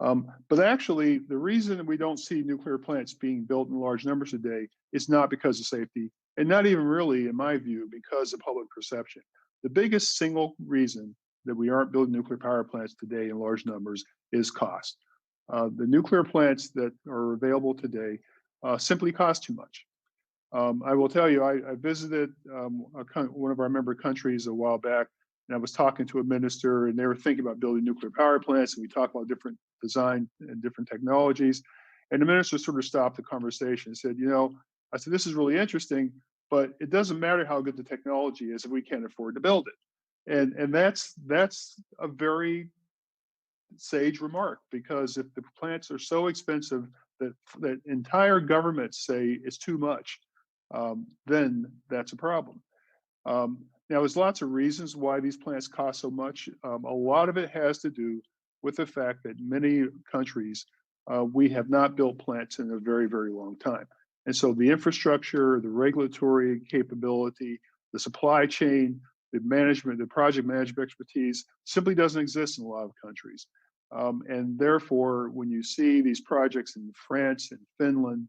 But actually, the reason that we don't see nuclear plants being built in large numbers today is not because of safety, and not even really, in my view, because of public perception. The biggest single reason that we aren't building nuclear power plants today in large numbers is cost. The nuclear plants that are available today simply cost too much. I will tell you, I visited one of our member countries a while back, and I was talking to a minister, and they were thinking about building nuclear power plants, and we talked about different design and different technologies. And the minister sort of stopped the conversation and said, you know, I said, this is really interesting, but it doesn't matter how good the technology is if we can't afford to build it. And that's a very sage remark, because if the plants are so expensive that entire governments say it's too much, then that's a problem. Now, there's lots of reasons why these plants cost so much. A lot of it has to do with the fact that many countries, we have not built plants in a very, very long time. And so the infrastructure, the regulatory capability, the supply chain, the management, the project management expertise simply doesn't exist in a lot of countries. And therefore, when you see these projects in France and Finland,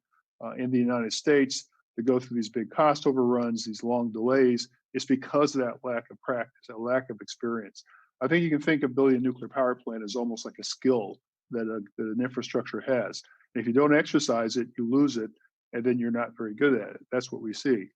in the United States, to go through these big cost overruns, these long delays, it's because of that lack of practice, that lack of experience. I think you can think of building a nuclear power plant as almost like a skill that an infrastructure has. And if you don't exercise it, you lose it, and then you're not very good at it. That's what we see.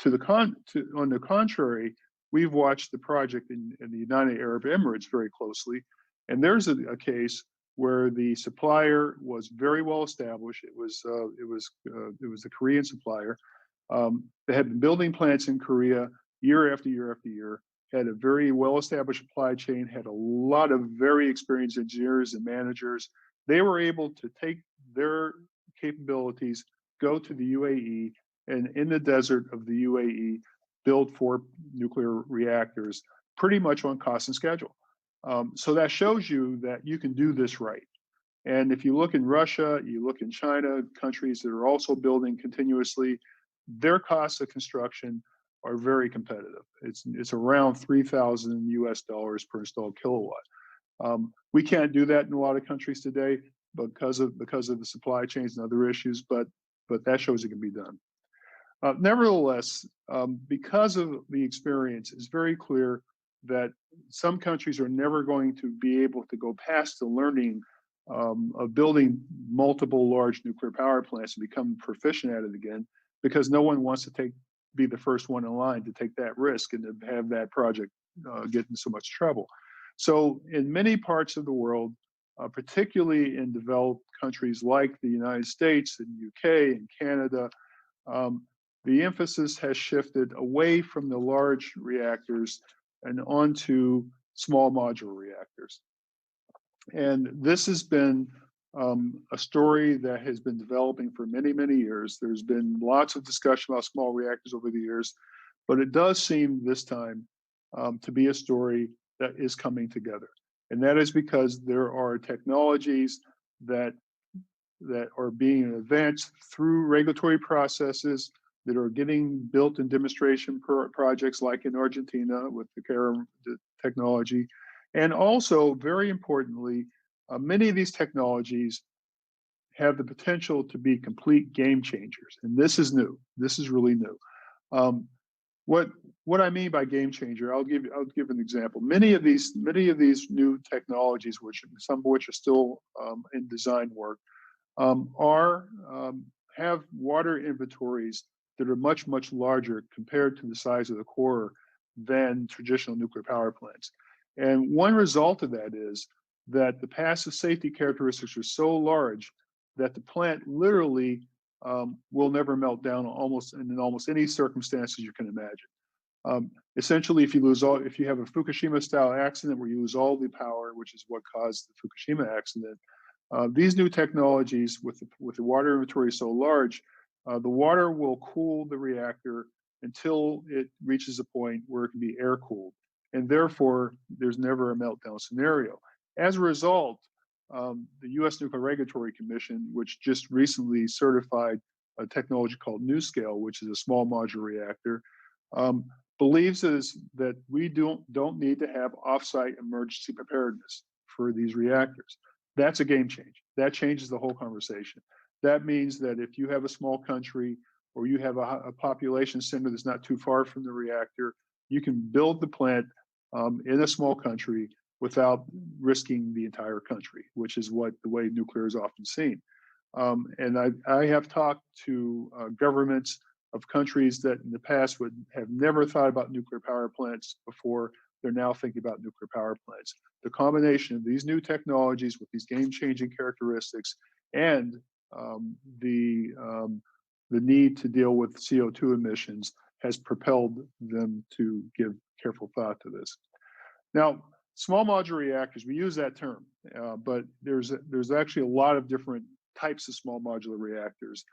On the contrary, we've watched the project in the United Arab Emirates very closely, and there's a case where the supplier was very well established. It was the Korean supplier. They had been building plants in Korea year after year after year, had a very well established supply chain, had a lot of very experienced engineers and managers. They were able to take their capabilities, go to the UAE, and in the desert of the UAE, build 4 nuclear reactors pretty much on cost and schedule. So that shows you that you can do this right. And if you look in Russia, you look in China, countries that are also building continuously, their costs of construction are very competitive. It's around $3,000 US per installed kilowatt. We can't do that in a lot of countries today because of the supply chains and other issues, but that shows it can be done. Nevertheless, because of the experience, it's very clear that some countries are never going to be able to go past the learning of building multiple large nuclear power plants and become proficient at it again, because no one wants to be the first one in line to take that risk and to have that project get in so much trouble. So in many parts of the world, particularly in developed countries like the United States and UK and Canada, the emphasis has shifted away from the large reactors and onto small modular reactors. And this has been a story that has been developing for many, many years. There's been lots of discussion about small reactors over the years, but it does seem this time to be a story that is coming together. And that is because there are technologies that are being advanced through regulatory processes that are getting built in demonstration projects like in Argentina with the arent technology. And also, very importantly, many of these technologies have the potential to be complete game changers. And this is new. This is really new. What I mean by game changer, I'll give an example. Many of these new technologies, some of which are still in design work, have water inventories that are much, much larger compared to the size of the core than traditional nuclear power plants. And one result of that is that the passive safety characteristics are so large that the plant literally will never melt down in almost any circumstances you can imagine. Essentially, if you have a Fukushima-style accident where you lose all the power, which is what caused the Fukushima accident, these new technologies with the water inventory so large, the water will cool the reactor until it reaches a point where it can be air cooled. And therefore, there's never a meltdown scenario. As a result, the US Nuclear Regulatory Commission, which just recently certified a technology called NuScale, which is a small modular reactor, believes that we don't need to have offsite emergency preparedness for these reactors. That's a game change. That changes the whole conversation. That means that if you have a small country or you have a population center that's not too far from the reactor, you can build the plant in a small country without risking the entire country, which is the way nuclear is often seen. And I have talked to governments of countries that in the past would have never thought about nuclear power plants before. They're now thinking about nuclear power plants. The combination of these new technologies with these game-changing characteristics and the need to deal with CO2 emissions has propelled them to give careful thought to this. Now, small modular reactors, we use that term, but there's actually a lot of different types of small modular reactors.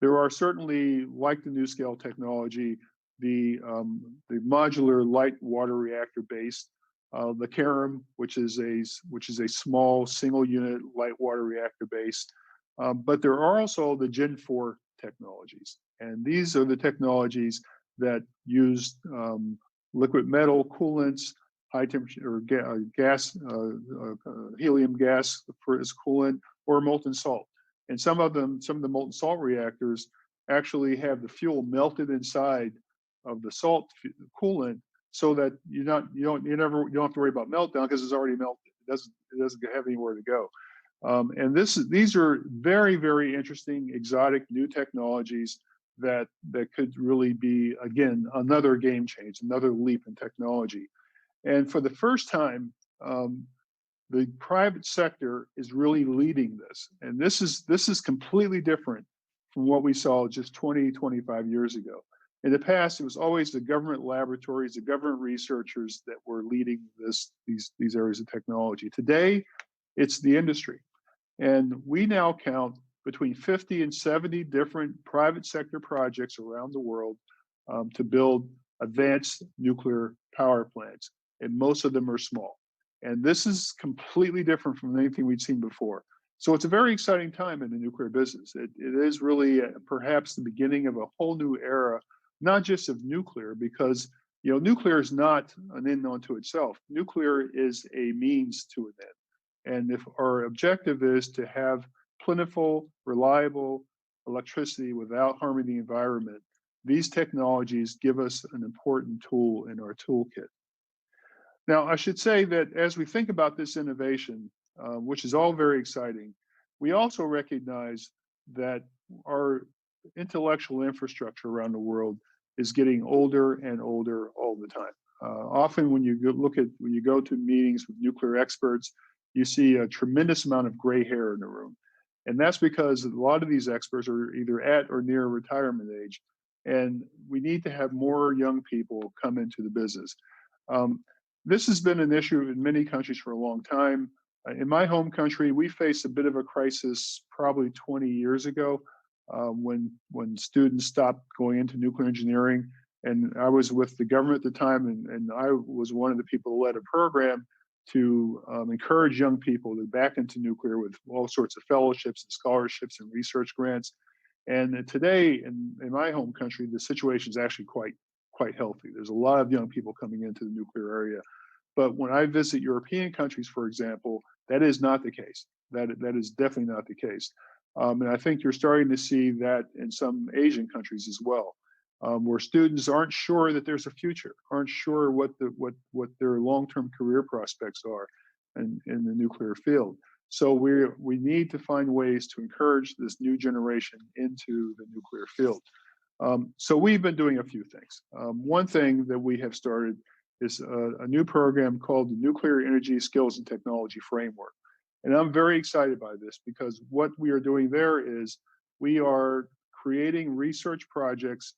There are certainly, like the NuScale technology, the modular light water reactor based, the CAREM, which is a small single unit light water reactor based, but there are also the Gen 4 technologies, and these are the technologies that use liquid metal coolants, high temperature or gas, helium gas as coolant, or molten salt. And some of the molten salt reactors actually have the fuel melted inside of the salt coolant, so that you don't have to worry about meltdown because it's already melted. It doesn't have anywhere to go. And these are very, very interesting, exotic new technologies that could really be, again, another game change, another leap in technology. And for the first time, the private sector is really leading this. And this is completely different from what we saw just 20, 25 years ago. In the past, it was always the government laboratories, the government researchers that were leading these areas of technology. Today, it's the industry. And we now count between 50 and 70 different private sector projects around the world to build advanced nuclear power plants. And most of them are small. And this is completely different from anything we'd seen before. So it's a very exciting time in the nuclear business. It is really perhaps the beginning of a whole new era, not just of nuclear, because nuclear is not an end unto itself. Nuclear is a means to an end. And if our objective is to have plentiful, reliable electricity without harming the environment, these technologies give us an important tool in our toolkit. Now, I should say that as we think about this innovation, which is all very exciting, we also recognize that our intellectual infrastructure around the world is getting older and older all the time. Often when you go to meetings with nuclear experts, you see a tremendous amount of gray hair in the room. And that's because a lot of these experts are either at or near retirement age. And we need to have more young people come into the business. This has been an issue in many countries for a long time. In my home country, we faced a bit of a crisis probably 20 years ago when students stopped going into nuclear engineering. And I was with the government at the time, and I was one of the people who led a program to encourage young people to back into nuclear with all sorts of fellowships and scholarships and research grants. And today, in my home country, the situation is actually quite healthy. There's a lot of young people coming into the nuclear area. But when I visit European countries, for example, that is not the case. That is definitely not the case. And I think you're starting to see that in some Asian countries as well, where students aren't sure that there's a future, aren't sure what their long-term career prospects are in the nuclear field. So we need to find ways to encourage this new generation into the nuclear field. So we've been doing a few things. One thing that we have started is a new program called the Nuclear Energy Skills and Technology Framework. And I'm very excited by this because what we are doing there is we are creating research projects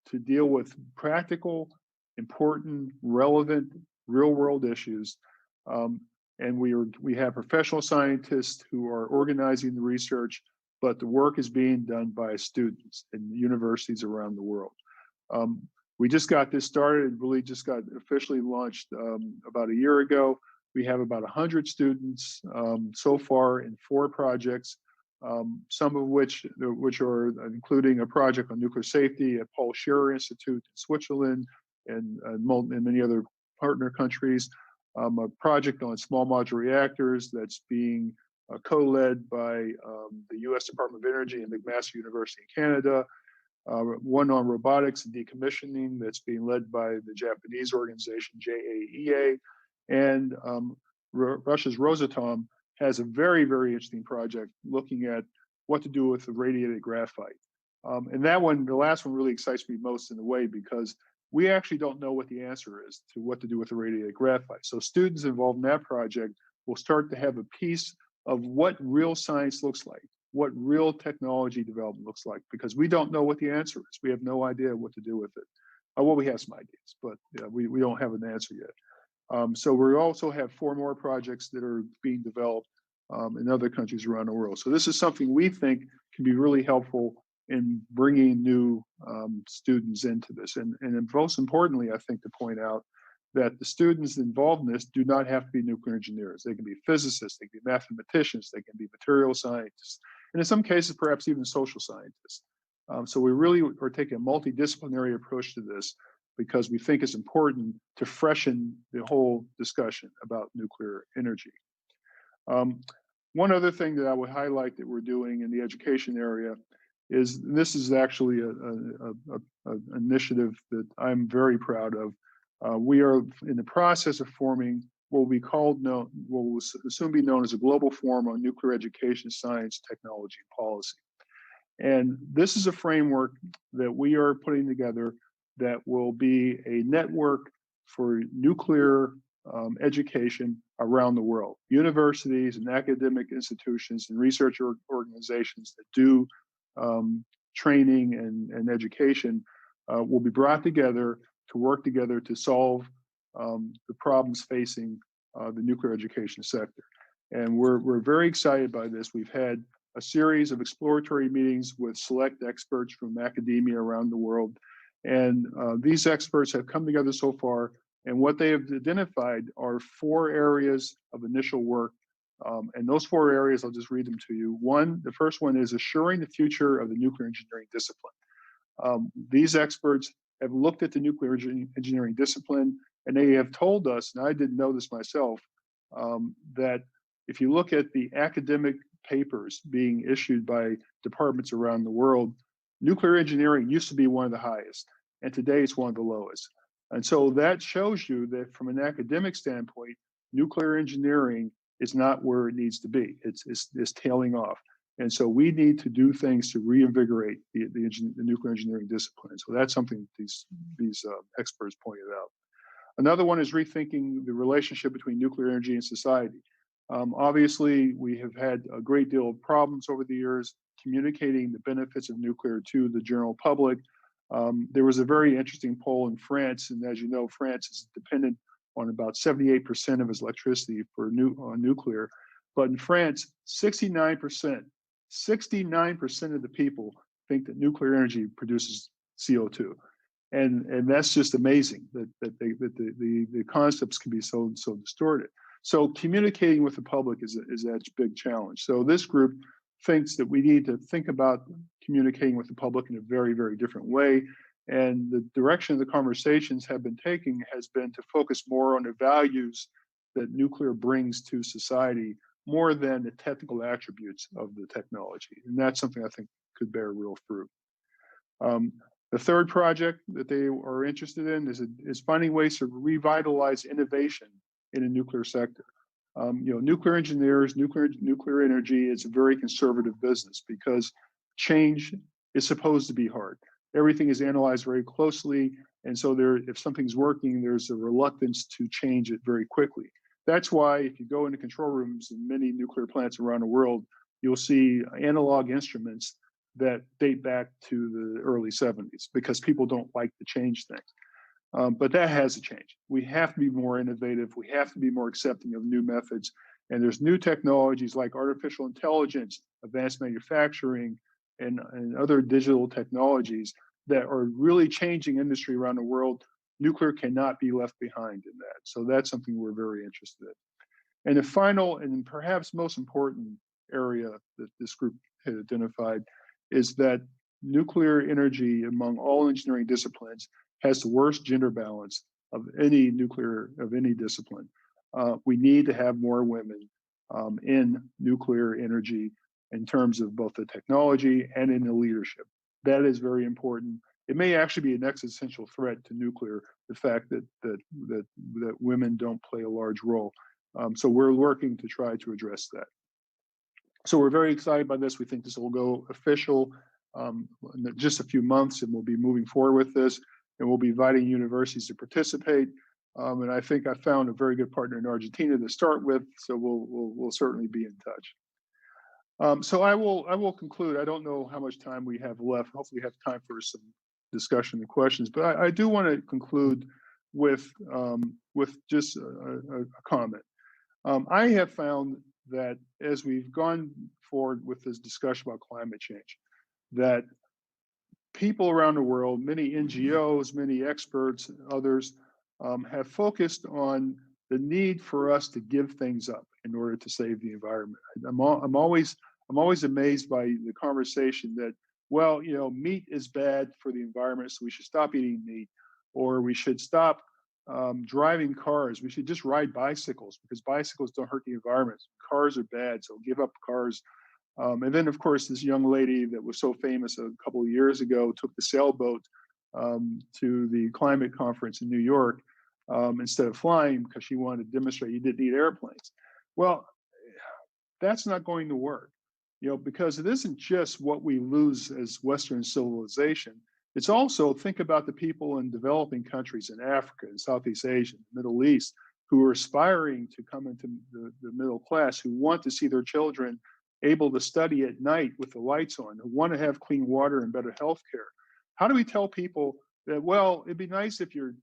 to deal with practical, important, relevant, real-world issues. And we have professional scientists who are organizing the research, but the work is being done by students in universities around the world. We just got this started, really just got officially launched about a year ago. We have about 100 students so far in 4 projects, some of which are including a project on nuclear safety at Paul Scherrer Institute in Switzerland and many other partner countries, a project on small modular reactors that's being co-led by the U.S. Department of Energy and McMaster University in Canada. one on robotics and decommissioning that's being led by the Japanese organization JAEA, and Russia's Rosatom has a very, very interesting project looking at what to do with the radiated graphite. And that one, the last one, really excites me most in a way because we actually don't know what the answer is to what to do with the radiated graphite. So students involved in that project will start to have a piece of what real science looks like, what real technology development looks like, because we don't know what the answer is. We have no idea what to do with it. Well, we have some ideas, but we don't have an answer yet. So we also have 4 more projects that are being developed in other countries around the world. So this is something we think can be really helpful in bringing new students into this. And most importantly, I think to point out that the students involved in this do not have to be nuclear engineers. They can be physicists, they can be mathematicians, they can be material scientists, and in some cases, perhaps even social scientists. So we really are taking a multidisciplinary approach to this because we think it's important to freshen the whole discussion about nuclear energy. One other thing that I would highlight that we're doing in the education area is, this is actually an initiative that I'm very proud of. We are in the process of forming what will soon be known as a global forum on nuclear education, science, technology, and policy. And this is a framework that we are putting together that will be a network for nuclear education around the world. Universities and academic institutions and research organizations that do training and education will be brought together to work together to solve the problems facing the nuclear education sector. And we're very excited by this. We've had a series of exploratory meetings with select experts from academia around the world. And these experts have come together so far, and what they have identified are 4 areas of initial work. And those 4 areas, I'll just read them to you. The first one is assuring the future of the nuclear engineering discipline. These experts have looked at the nuclear engineering discipline, and they have told us, and I didn't know this myself, that if you look at the academic papers being issued by departments around the world, nuclear engineering used to be one of the highest, and today it's one of the lowest. And so that shows you that from an academic standpoint, nuclear engineering is not where it needs to be. It's tailing off. And so we need to do things to reinvigorate the nuclear engineering discipline. So that's something these experts pointed out. Another one is rethinking the relationship between nuclear energy and society. Obviously, we have had a great deal of problems over the years communicating the benefits of nuclear to the general public. There was a very interesting poll in France, and as you know, France is dependent on about 78% of its electricity for nuclear. But in France, 69% of the people think that nuclear energy produces CO2. And that's just amazing that the concepts can be so distorted. So communicating with the public is a big challenge. So this group thinks that we need to think about communicating with the public in a very, very different way. And the direction the conversations have been taking has been to focus more on the values that nuclear brings to society more than the technical attributes of the technology. And that's something I think could bear real fruit. The third project that they are interested in is finding ways to revitalize innovation in the nuclear sector. Nuclear engineers, nuclear energy is a very conservative business because change is supposed to be hard. Everything is analyzed very closely, and so if something's working, there's a reluctance to change it very quickly. That's why if you go into control rooms in many nuclear plants around the world, you'll see analog instruments that date back to the early 70s because people don't like to change things. But that has to change. We have to be more innovative. We have to be more accepting of new methods. And there's new technologies like artificial intelligence, advanced manufacturing, and other digital technologies that are really changing industry around the world. Nuclear cannot be left behind in that. So that's something we're very interested in. And the final and perhaps most important area that this group had identified is that nuclear energy among all engineering disciplines has the worst gender balance of any discipline. We need to have more women in nuclear energy in terms of both the technology and in the leadership. That is very important. It may actually be an existential threat to nuclear, the fact that women don't play a large role. So we're working to try to address that. So we're very excited by this. We think this will go official in just a few months, and we'll be moving forward with this, and we'll be inviting universities to participate. And I think I found a very good partner in Argentina to start with, so we'll certainly be in touch. So I will conclude. I don't know how much time we have left. Hopefully we have time for some discussion and questions, but I do want to conclude with just a comment. I have found that as we've gone forward with this discussion about climate change, that people around the world, many NGOs, many experts, others, have focused on the need for us to give things up in order to save the environment. I'm always amazed by the conversation that, well, you know, meat is bad for the environment, so we should stop eating meat, or we should stop driving cars. We should just ride bicycles because bicycles don't hurt the environment. Cars are bad, so give up cars. And then, of course, this young lady that was so famous a couple of years ago took the sailboat to the climate conference in New York instead of flying because she wanted to demonstrate you didn't need airplanes. Well, that's not going to work, you know, because it isn't just what we lose as Western civilization. It's also, think about the people in developing countries in Africa and Southeast Asia, Middle East, who are aspiring to come into the middle class, who want to see their children able to study at night with the lights on, who want to have clean water and better health care. How do we tell people that, well, it'd be nice if your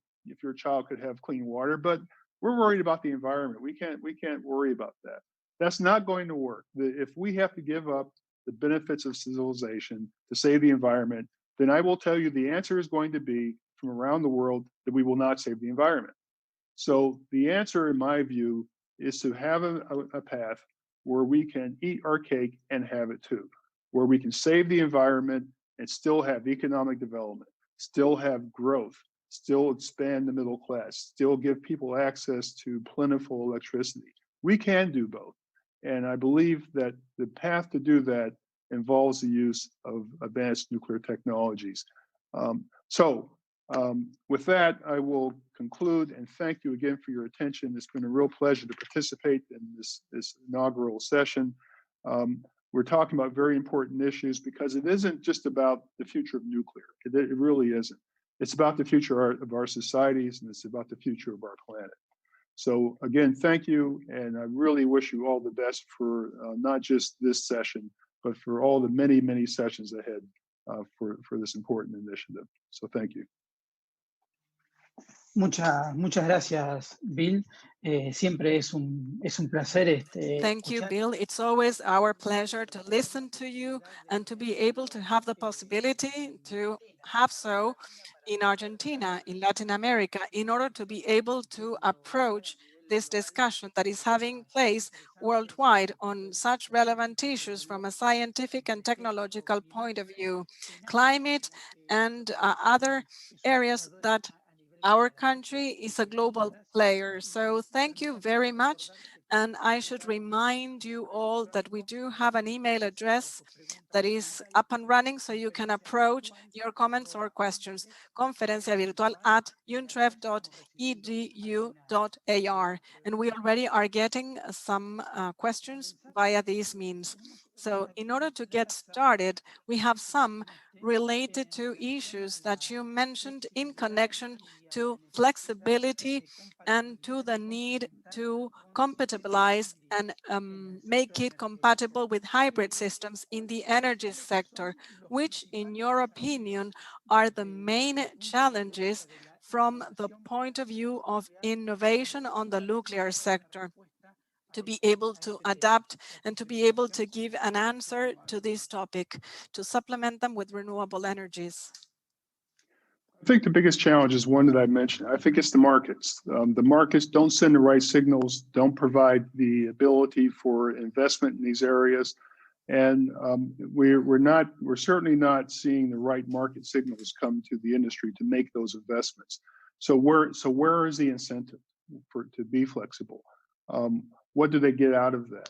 child could have clean water, but we're worried about the environment. We can't worry about that. That's not going to work. If we have to give up the benefits of civilization to save the environment, then I will tell you the answer is going to be from around the world that we will not save the environment. So the answer, in my view, is to have a path where we can eat our cake and have it too, where we can save the environment and still have economic development, still have growth, still expand the middle class, still give people access to plentiful electricity. We can do both. And I believe that the path to do that involves the use of advanced nuclear technologies. With that, I will conclude and thank you again for your attention. It's been a real pleasure to participate in this inaugural session. We're talking about very important issues because it isn't just about the future of nuclear. It really isn't. It's about the future of our societies, and it's about the future of our planet. So again, thank you, and I really wish you all the best for not just this session, but for all the many, many sessions ahead for this important initiative. So thank you. Muchas gracias, Bill. Siempre es un placer Thank you, Bill. It's always our pleasure to listen to you and to be able to have the possibility to have so in Argentina, in Latin America, in order to be able to approach this discussion that is having place worldwide on such relevant issues from a scientific and technological point of view, climate and other areas that our country is a global player. So thank you very much. And I should remind you all that we do have an email address that is up and running, so you can approach your comments or questions, conferenciavirtual@untref.edu.ar. And we already are getting some questions via these means. So in order to get started, we have some related to issues that you mentioned in connection to flexibility and to the need to compatibilize and make it compatible with hybrid systems in the energy sector, which, in your opinion, are the main challenges from the point of view of innovation on the nuclear sector, to be able to adapt and to be able to give an answer to this topic, to supplement them with renewable energies? I think the biggest challenge is one that I mentioned. I think it's the markets. The markets don't send the right signals, don't provide the ability for investment in these areas. And we're certainly not seeing the right market signals come to the industry to make those investments. So where is the incentive to be flexible? What do they get out of that?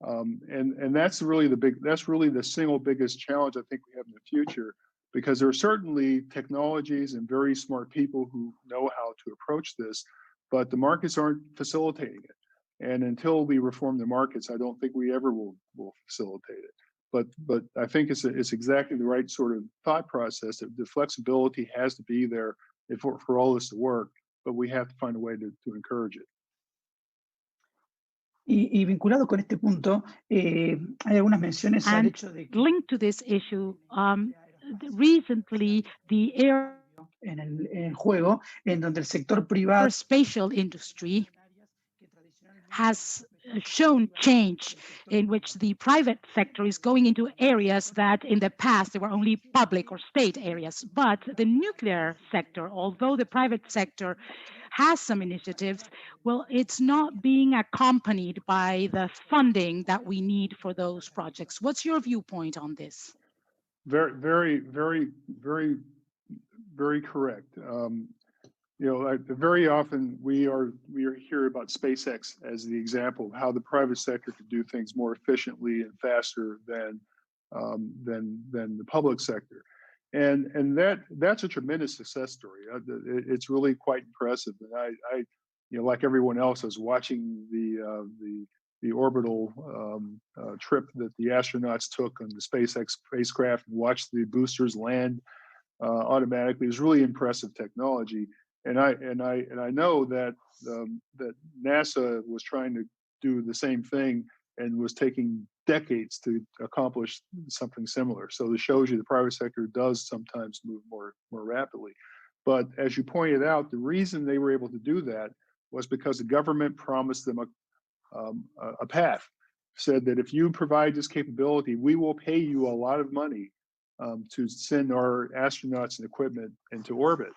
And that's really the single biggest challenge I think we have in the future. because there are certainly technologies and very smart people who know how to approach this, but the markets aren't facilitating it. And until we reform the markets, I don't think we ever will facilitate it. But I think it's exactly the right sort of thought process, that the flexibility has to be there for all this to work, but we have to find a way to encourage it. Y vinculado con este punto, hay algunas menciones al And hecho de que linked to this issue, recently the en el juego, en donde el sector privado aerospatial industry has shown change in which the private sector is going into areas that in the past they were only public or state areas. But the nuclear sector, although the private sector has some initiatives, well, it's not being accompanied by the funding that we need for those projects. What's your viewpoint on this? Very, very, very, very, very correct. Very often we hear about SpaceX as the example of how the private sector could do things more efficiently and faster than the public sector, and that's a tremendous success story. It's really quite impressive, and I like everyone else, I was watching the orbital trip that the astronauts took on the SpaceX spacecraft and watched the boosters land automatically. It was really impressive technology. And I know that that NASA was trying to do the same thing and was taking decades to accomplish something similar. So this shows you the private sector does sometimes move more rapidly. But as you pointed out, the reason they were able to do that was because the government promised them a path. Said that if you provide this capability, we will pay you a lot of money to send our astronauts and equipment into orbit.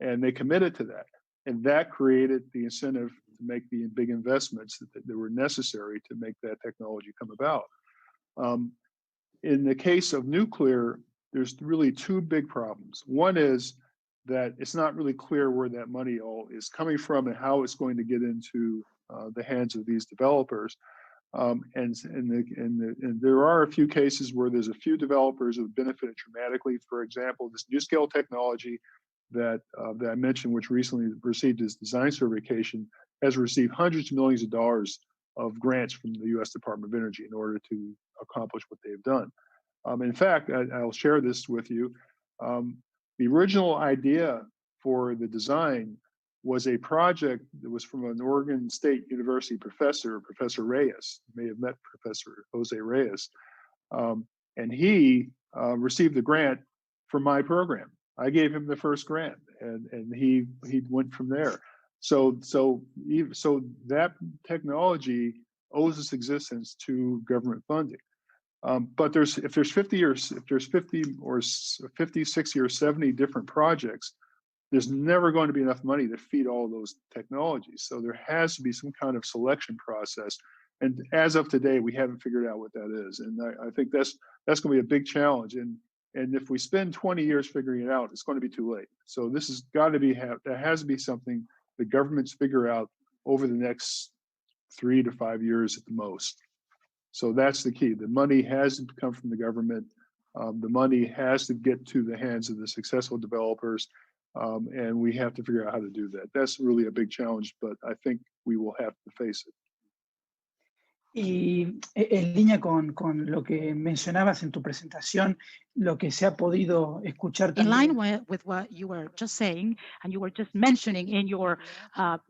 And they committed to that. And that created the incentive to make the big investments that were necessary to make that technology come about. In the case of nuclear, there's really two big problems. One is that it's not really clear where that money all is coming from and how it's going to get into the hands of these developers. And there are a few cases where there's a few developers who have benefited dramatically. For example, this NuScale technology that I mentioned, which recently received its design certification, has received hundreds of millions of dollars of grants from the U.S. Department of Energy in order to accomplish what they've done. In fact, I'll share this with you. The original idea for the design was a project that was from an Oregon State University professor, Professor Reyes. You may have met Professor Jose Reyes. And he received the grant for my program. I gave him the first grant, and he went from there. So that technology owes its existence to government funding. But if there's 50 or 50, 60 or 70 different projects, there's never going to be enough money to feed all those technologies. So there has to be some kind of selection process. And as of today, we haven't figured out what that is. And I think that's going to be a big challenge. And if we spend 20 years figuring it out, it's going to be too late. So this has got to be, that has to be something the governments figure out over the next 3 to 5 years at the most. So that's the key. The money has to come from the government. The money has to get to the hands of the successful developers. And we have to figure out how to do that. That's really a big challenge, but I think we will have to face it. Y en línea con lo que mencionabas en tu presentación, lo que se ha podido escuchar in también. line with what you were just saying and you were just mentioning in your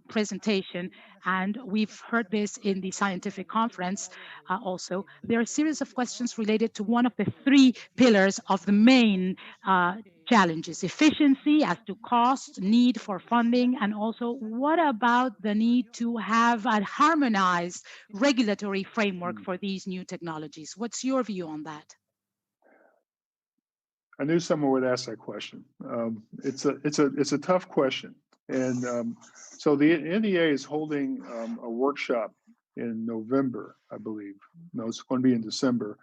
presentation, and we've heard this in the scientific conference also, there are a series of questions related to one of the 3 pillars of the main challenges: efficiency as to cost, need for funding, and also what about the need to have a harmonized regulatory framework for these new technologies? What's your view on that? I knew someone would ask that question. It's a tough question, and so the NEA is holding a workshop in November, I believe. No, it's going to be in December,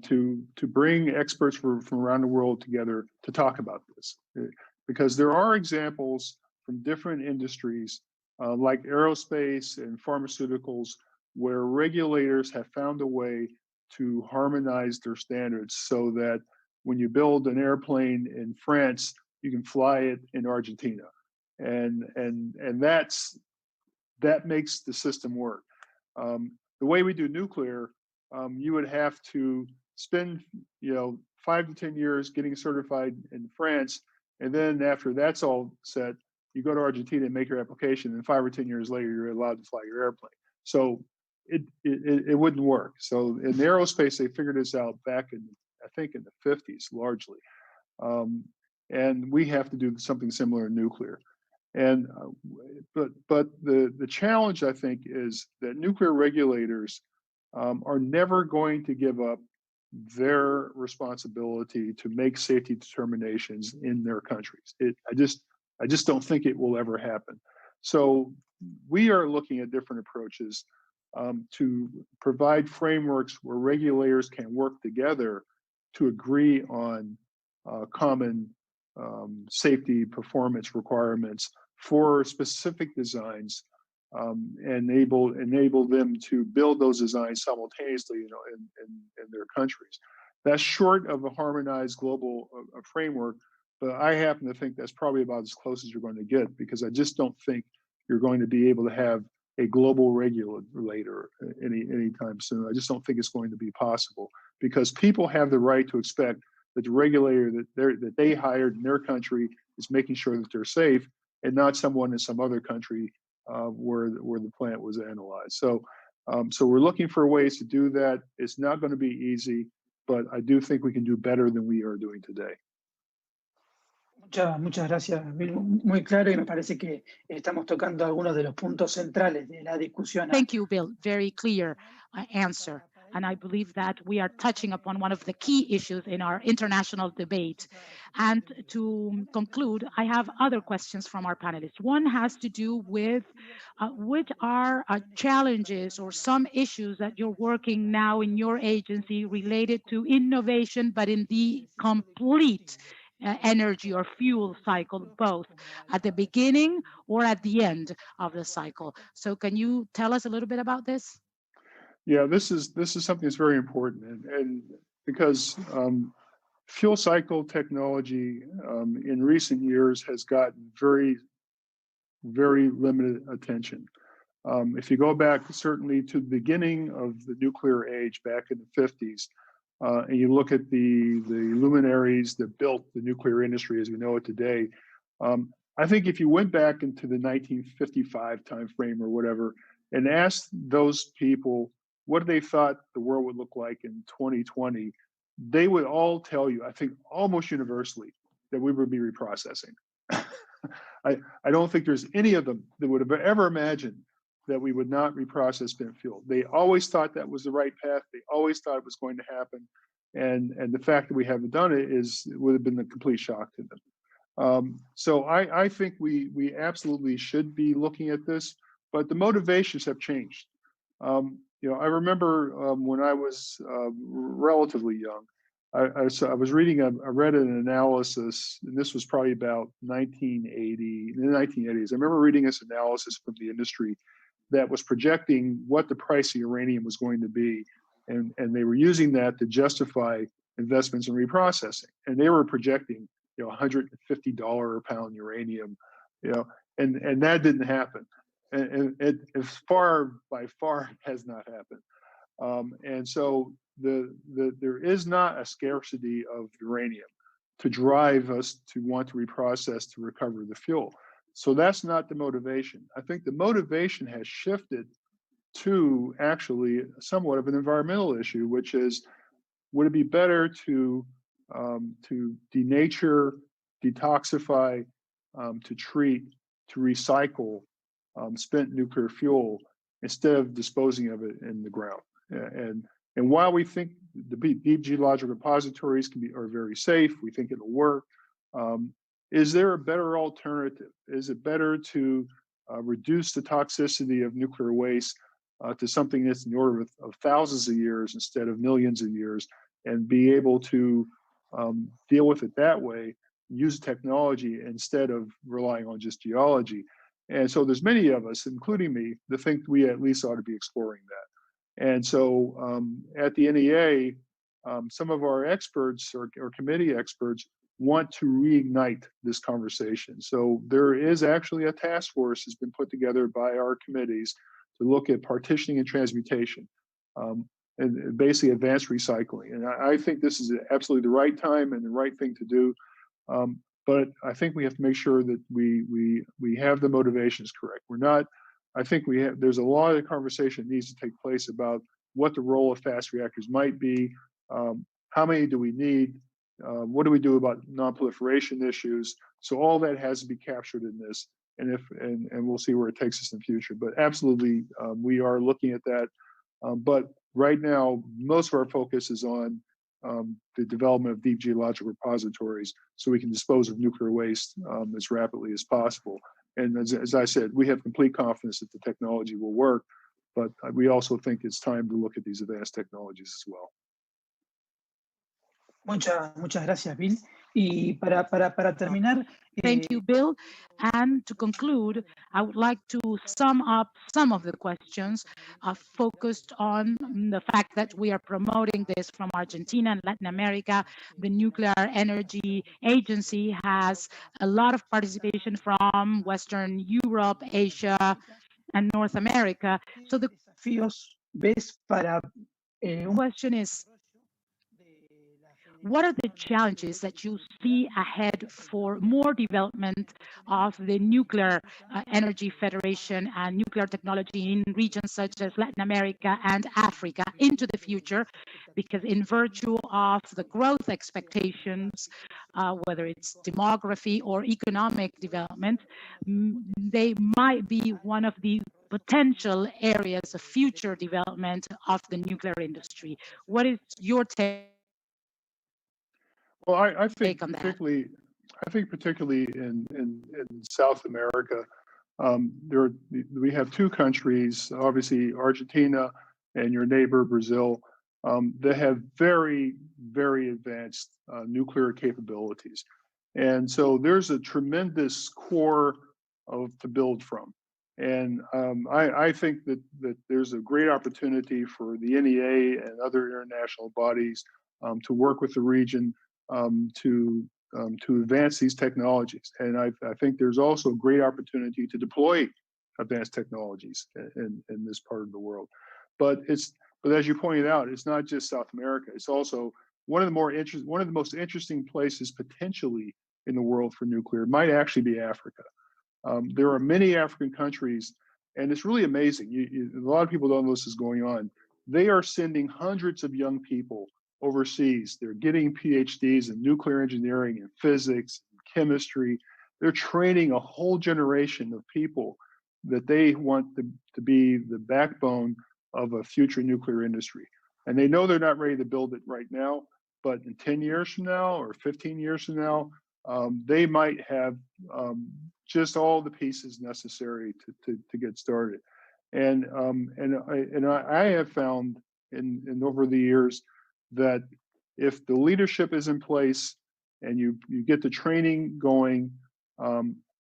to bring experts from around the world together to talk about this, because there are examples from different industries like aerospace and pharmaceuticals where regulators have found a way to harmonize their standards so that when you build an airplane in France, you can fly it in Argentina. And that makes the system work. The way we do nuclear, you would have to spend 5 to 10 years getting certified in France, and then after that's all set, you go to Argentina and make your application, and 5 or 10 years later, you're allowed to fly your airplane. So it wouldn't work. So in aerospace, they figured this out back in, I think, in the 50s, largely. And we have to do something similar in nuclear. And but the challenge, I think, is that nuclear regulators are never going to give up their responsibility to make safety determinations in their countries. I just don't think it will ever happen. So we are looking at different approaches to provide frameworks where regulators can work together to agree on common safety performance requirements for specific designs, enable them to build those designs simultaneously, in their countries. That's short of a harmonized global framework, but I happen to think that's probably about as close as you're going to get, because I just don't think you're going to be able to have a global regulator anytime soon. I just don't think it's going to be possible, because people have the right to expect that the regulator that they hired in their country is making sure that they're safe, and not someone in some other country where the plant was analyzed. So we're looking for ways to do that. It's not going to be easy, but I do think we can do better than we are doing today. Muchas gracias, Bill. Muy claro, y me parece que estamos tocando algunos de los puntos centrales de la discusión. Thank you, Bill. Very clear answer. And I believe that we are touching upon one of the key issues in our international debate. And to conclude, I have other questions from our panelists. One has to do with what are challenges or some issues that you're working now in your agency related to innovation, but in the complete energy or fuel cycle, both at the beginning or at the end of the cycle. So can you tell us a little bit about this? Yeah, this is something that's very important, and because fuel cycle technology in recent years has gotten very, very limited attention. If you go back certainly to the beginning of the nuclear age back in the 50s, and you look at the luminaries that built the nuclear industry as we know it today, I think if you went back into the 1955 timeframe or whatever and asked those people what they thought the world would look like in 2020, they would all tell you, I think almost universally, that we would be reprocessing. I don't think there's any of them that would have ever imagined that we would not reprocess spent fuel. They always thought that was the right path. They always thought it was going to happen. And the fact that we haven't done it would have been a complete shock to them. So I think we absolutely should be looking at this, but the motivations have changed. I remember when I was relatively young, I read an analysis, and this was probably about 1980, in the 1980s. I remember reading this analysis from the industry that was projecting what the price of uranium was going to be. And they were using that to justify investments in reprocessing. And they were projecting, $150 a pound uranium, and that didn't happen. And it by far has not happened. And so there is not a scarcity of uranium to drive us to want to reprocess to recover the fuel. So that's not the motivation. I think the motivation has shifted to actually somewhat of an environmental issue, which is, would it be better to denature, detoxify, to treat, to recycle spent nuclear fuel instead of disposing of it in the ground? And while we think the deep geologic repositories are very safe, we think it'll work. Is there a better alternative? Is it better to reduce the toxicity of nuclear waste to something that's in the order of thousands of years instead of millions of years, and be able to deal with it that way, use technology instead of relying on just geology? And so there's many of us, including me, that think we at least ought to be exploring that. And so at the NEA, some of our experts or committee experts want to reignite this conversation. So there is actually a task force that's been put together by our committees to look at partitioning and transmutation, and basically advanced recycling. And I think this is absolutely the right time and the right thing to do. But I think we have to make sure that we have the motivations correct. We're not. I think there's a lot of conversation that needs to take place about what the role of fast reactors might be. How many do we need? What do we do about non-proliferation issues? So all that has to be captured in this, and we'll see where it takes us in the future. But absolutely, we are looking at that. But right now, most of our focus is on the development of deep geological repositories, so we can dispose of nuclear waste as rapidly as possible. And as I said, we have complete confidence that the technology will work, but we also think it's time to look at these advanced technologies as well. Muchas gracias, Bill. Y para terminar, Thank you, Bill. And to conclude, I would like to sum up some of the questions focused on the fact that we are promoting this from Argentina and Latin America. The Nuclear Energy Agency has a lot of participation from Western Europe, Asia, and North America. So the desafíos ves para question is, what are the challenges that you see ahead for more development of the Nuclear Energy Federation and nuclear technology in regions such as Latin America and Africa into the future? Because in virtue of the growth expectations, whether it's demography or economic development, they might be one of the potential areas of future development of the nuclear industry. What is your take? Well, I think on that? particularly in South America, we have two countries, obviously Argentina and your neighbor Brazil, that have very, very advanced nuclear capabilities. And so there's a tremendous core to build from. And I think that there's a great opportunity for the NEA and other international bodies to work with the region to advance these technologies. And I think there's also a great opportunity to deploy advanced technologies in this part of the world. But as you pointed out, it's not just South America. It's also one of the most interesting places potentially in the world for nuclear might actually be Africa. There are many African countries, and it's really amazing. A lot of people don't know this is going on. They are sending hundreds of young people overseas. They're getting PhDs in nuclear engineering and physics, and chemistry. They're training a whole generation of people that they want to be the backbone of a future nuclear industry. And they know they're not ready to build it right now, but in 10 years from now or 15 years from now, they might have just all the pieces necessary to get started. And I have found in over the years that if the leadership is in place and you get the training going,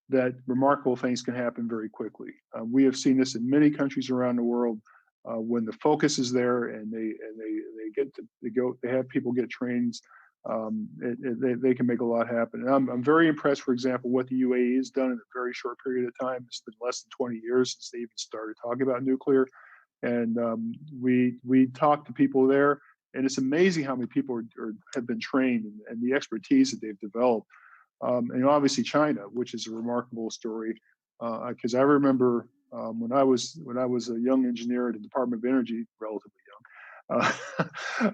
that remarkable things can happen very quickly. We have seen this in many countries around the world. When the focus is there and they have people get trained, they can make a lot happen. And I'm very impressed, for example, what the UAE has done in a very short period of time. It's been less than 20 years since they even started talking about nuclear. And we talk to people there, and it's amazing how many people have been trained and the expertise that they've developed. And obviously China, which is a remarkable story, because I remember when I was a young engineer at the Department of Energy, relatively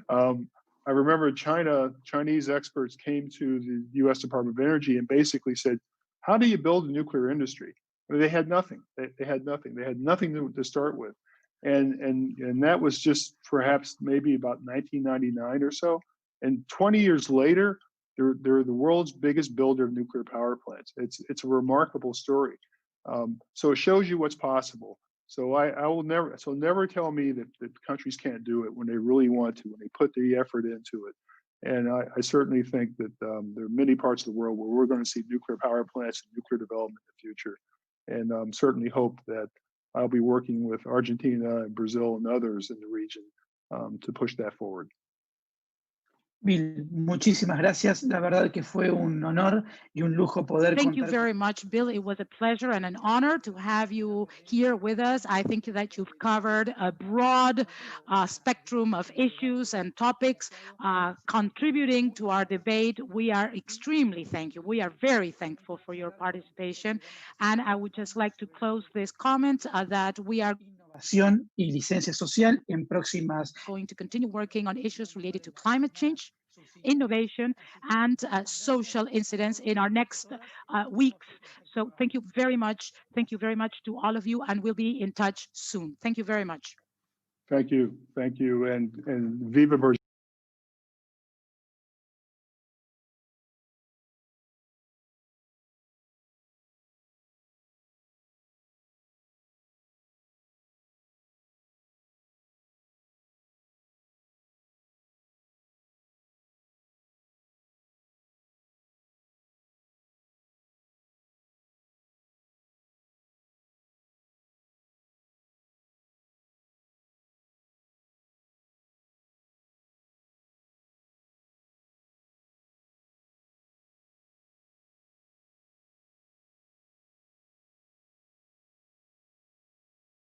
young. I remember Chinese experts came to the U.S. Department of Energy and basically said, "How do you build a nuclear industry?" I mean, they had nothing. They had nothing. They had nothing to start with, and that was just perhaps maybe about 1999 or so. And 20 years later, they're the world's biggest builder of nuclear power plants. It's a remarkable story. So it shows you what's possible. So I will never tell me that countries can't do it when they really want to, when they put the effort into it. And I certainly think that there are many parts of the world where we're going to see nuclear power plants and nuclear development in the future. And certainly hope that I'll be working with Argentina and Brazil and others in the region to push that forward. Bill, muchísimas gracias. La verdad que fue un honor y un lujo poder Thank you contar very much, Bill. It was a pleasure and an honor to have you here with us. I think that you've covered a broad spectrum of issues and topics contributing to our debate. We are extremely thankful. We are very thankful for your participation. And I would just like to close this comment that we are innovación y licencia social en próximas going to continue working on issues related to climate change, innovation, and social incidents in our next weeks. So thank you very much. Thank you very much to all of you, and we'll be in touch soon. Thank you very much. Thank you. And Viva Virginia.